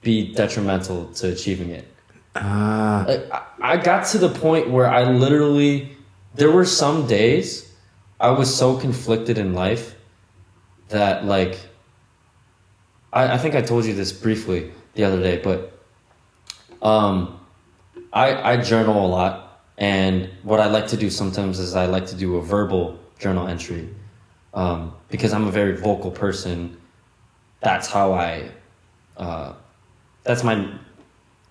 be detrimental to achieving it. I got to the point where I literally, there were some days I was so conflicted in life that like, I think I told you this briefly the other day, but I journal a lot, and what I like to do sometimes is I like to do a verbal journal entry. Because I'm a very vocal person, that's how that's my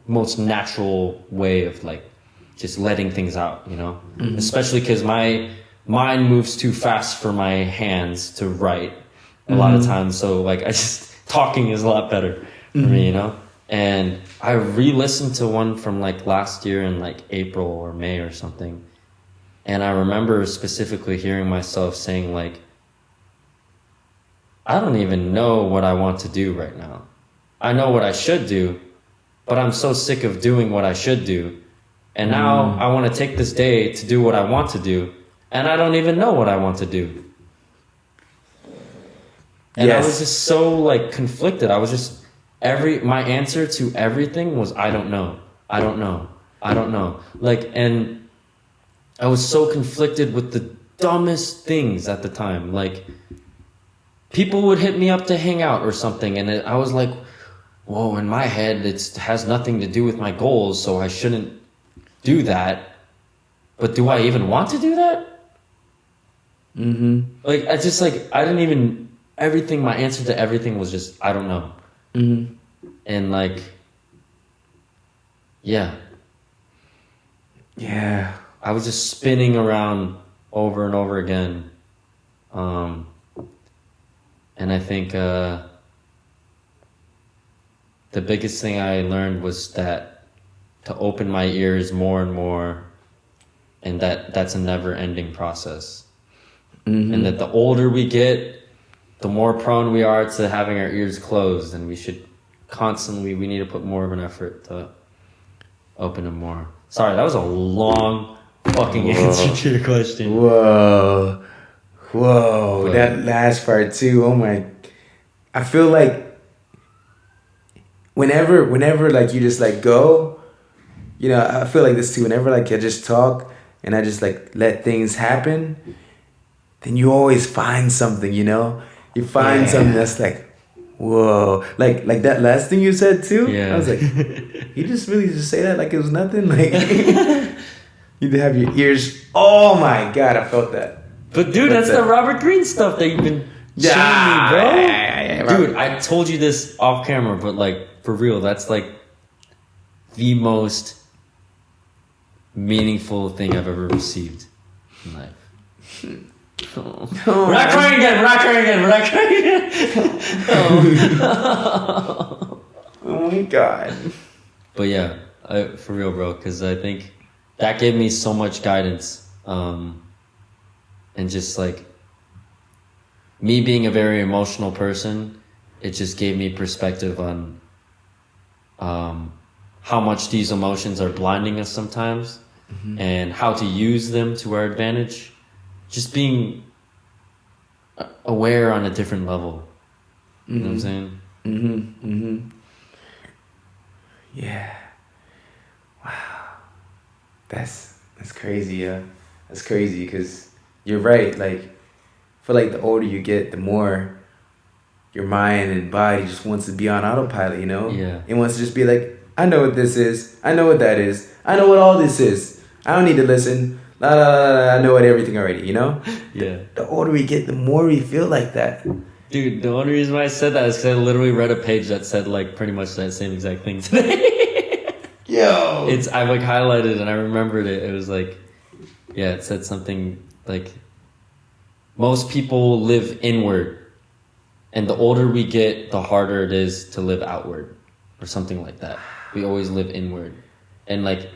most natural way of like just letting things out, you know? Mm-hmm. Especially because my mind moves too fast for my hands to write a lot of times. So like talking is a lot better for me, you know? And I re-listened to one from like last year in like April or May or something. And I remember specifically hearing myself saying like, I don't even know what I want to do right now. I know what I should do, but I'm so sick of doing what I should do. And now I want to take this day to do what I want to do. And I don't even know what I want to do. And I was just so like conflicted. I was just my answer to everything was I don't know. I don't know. I don't know. Like, and I was so conflicted with the dumbest things at the time. Like, people would hit me up to hang out or something, and I was like, whoa, in my head it has nothing to do with my goals, so I shouldn't do that. But do I even want to do that? Like, I just like, I didn't even, everything, my answer to everything was just, I don't know. And like, yeah. I was just spinning around over and over again. And I think the biggest thing I learned was that to open my ears more and more, and that's a never-ending process. And that the older we get, the more prone we are to having our ears closed, and we should constantly, we need to put more of an effort to open them more. Sorry, that was a long fucking answer to your question. Whoa. But That last part too. Oh my. I feel like whenever like you just like go, you know, I feel like this too. Whenever like I just talk and I just like let things happen, then you always find something, you know? You find something that's like, whoa. Like that last thing you said too. Yeah. I was like, you just really just say that like it was nothing? Like you have your ears. Oh my God, I felt that. But dude, that's the Robert Greene stuff that you've been showing me, bro. Yeah. Dude, I told you this off camera, but like for real, that's like the most meaneful thing I've ever received in life. Oh. We're not crying again. Oh my God. But yeah, for real, bro, because I think that gave me so much guidance. And just like me being a very emotional person, it just gave me perspective on how much these emotions are blinding us sometimes, and how to use them to our advantage. Just being aware on a different level. You know what I'm saying? Yeah. Wow. That's crazy, yeah. That's crazy because you're right. Like, I feel like the older you get, the more your mind and body just wants to be on autopilot, you know? Yeah. It wants to just be like, I know what this is. I know what that is. I know what all this is. I don't need to listen. La, la, la, la, I know what everything already, you know? Yeah. The older we get, the more we feel like that. Dude, the only reason why I said that is because I literally read a page that said like pretty much that same exact thing today. Yo! I like highlighted and I remembered it. It was like, yeah, it said something like, most people live inward, and the older we get, the harder it is to live outward, or something like that. We always live inward. And like,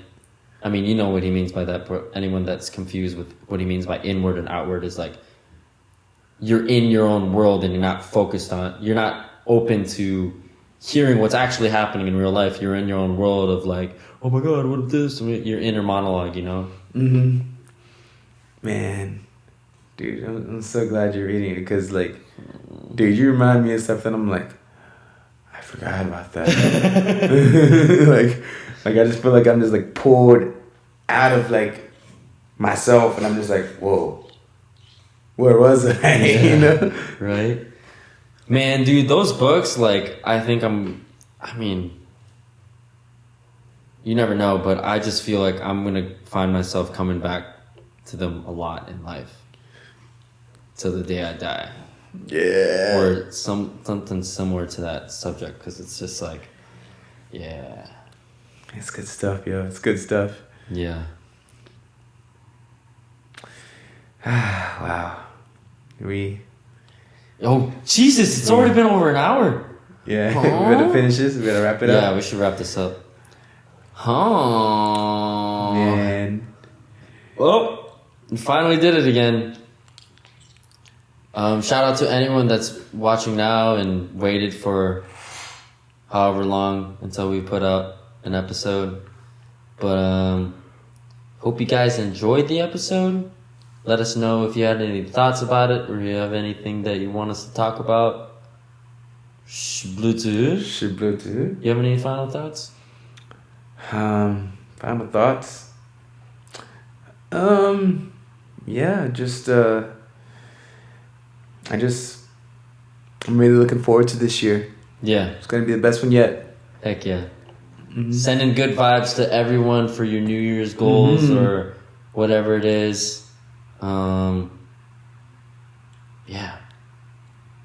I mean, you know what he means by that, but anyone that's confused with what he means by inward and outward is like, you're in your own world and you're not open to hearing what's actually happening in real life. You're in your own world of like, oh my God, what is this? Your inner monologue, you know? Man, dude, I'm so glad you're reading it because, like, dude, you remind me of stuff that I'm like, I forgot about that. like I just feel like I'm just like pulled out of like myself, and I'm just like, whoa, where was I? Yeah, you know, right? Man, dude, those books, like, I mean, you never know, but I just feel like I'm gonna find myself coming back to them a lot in life till the day I die. Yeah. Or something similar to that subject, because it's just like, yeah. It's good stuff, yo. It's good stuff. Yeah. Wow. Oh, Jesus, it's already been over an hour. Yeah, we gotta finish this. We gotta wrap it up. Yeah, we should wrap this up. Huh. Man. Oh, we finally did it again. Shout out to anyone that's watching now and waited for however long until we put out an episode. But hope you guys enjoyed the episode. Let us know if you had any thoughts about it or you have anything that you want us to talk about. ShiblooCast. You have any final thoughts? Final thoughts. Yeah, I'm really looking forward to this year. Yeah. It's gonna be the best one yet. Heck yeah. Sending good vibes to everyone for your New Year's goals or whatever it is. Yeah.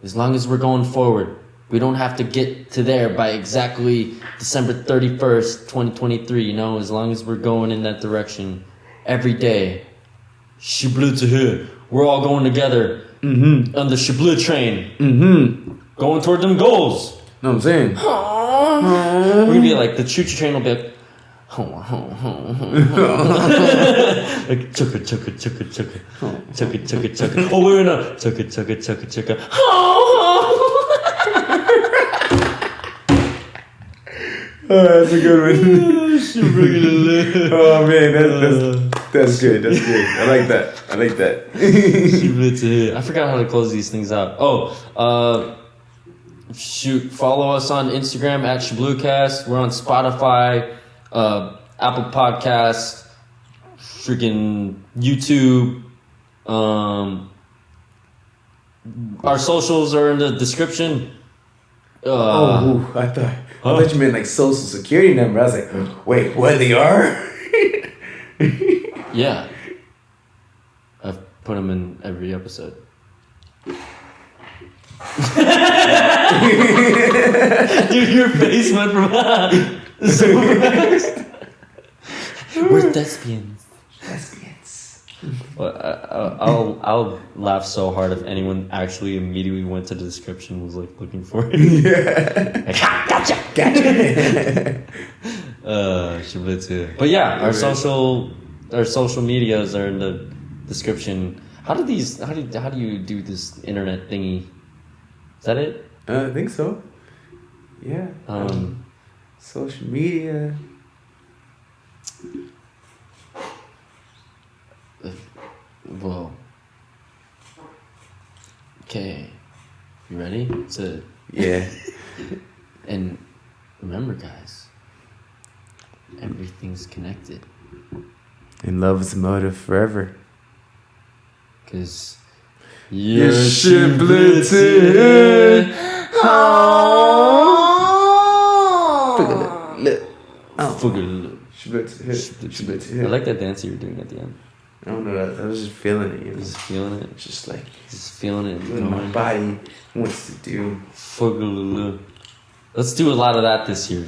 As long as we're going forward, we don't have to get to there by exactly December 31st, 2023, you know, as long as we're going in that direction every day. ShiblooCast. We're all going together on the Shibloo train. Going toward them goals. Know what I'm saying? We're gonna be like, the choo-choo train will be like, like chugga chugga chugga chugga chugga chugga chugga. Oh, we're gonna chugga chugga chugga chugga. Oh, that's a good one. Oh man, that's good. That's good. I like that. I forgot how to close these things out. Follow us on Instagram at ShiblooCast. We're on Spotify, Apple Podcasts, freaking YouTube. Our socials are in the description. I thought you meant like social security number. I was like, wait, what they are? Yeah. I've put them in every episode. Dude, your face went from so fast. We're thespians. Well, I'll laugh so hard if anyone actually immediately went to the description and was like looking for it. Yeah. Like, gotcha. ShiblooCast. But yeah, our social medias are in the description. How do you do this internet thingy? Is that it? I think so. Yeah. Social media. Whoa. Okay. You ready? Yeah. And remember, guys, everything's connected. And love is the motive forever. Cause you're ShiblooCast. ShiblooCast. I like that dance you were doing at the end. I don't know. I was just feeling it. You know? Just feeling it. Just like feeling it. what my body wants to do. Let's do a lot of that this year.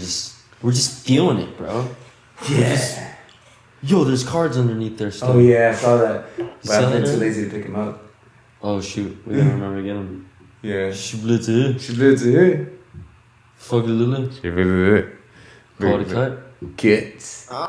We're just feeling it, bro. Yeah. Yo, there's cards underneath there still. Oh yeah, I saw that. But I've been too lazy to pick them up. Oh shoot, we gotta remember to get them. Yeah. ShiblooCast. ShiblooCast. Call it a cut. Kids.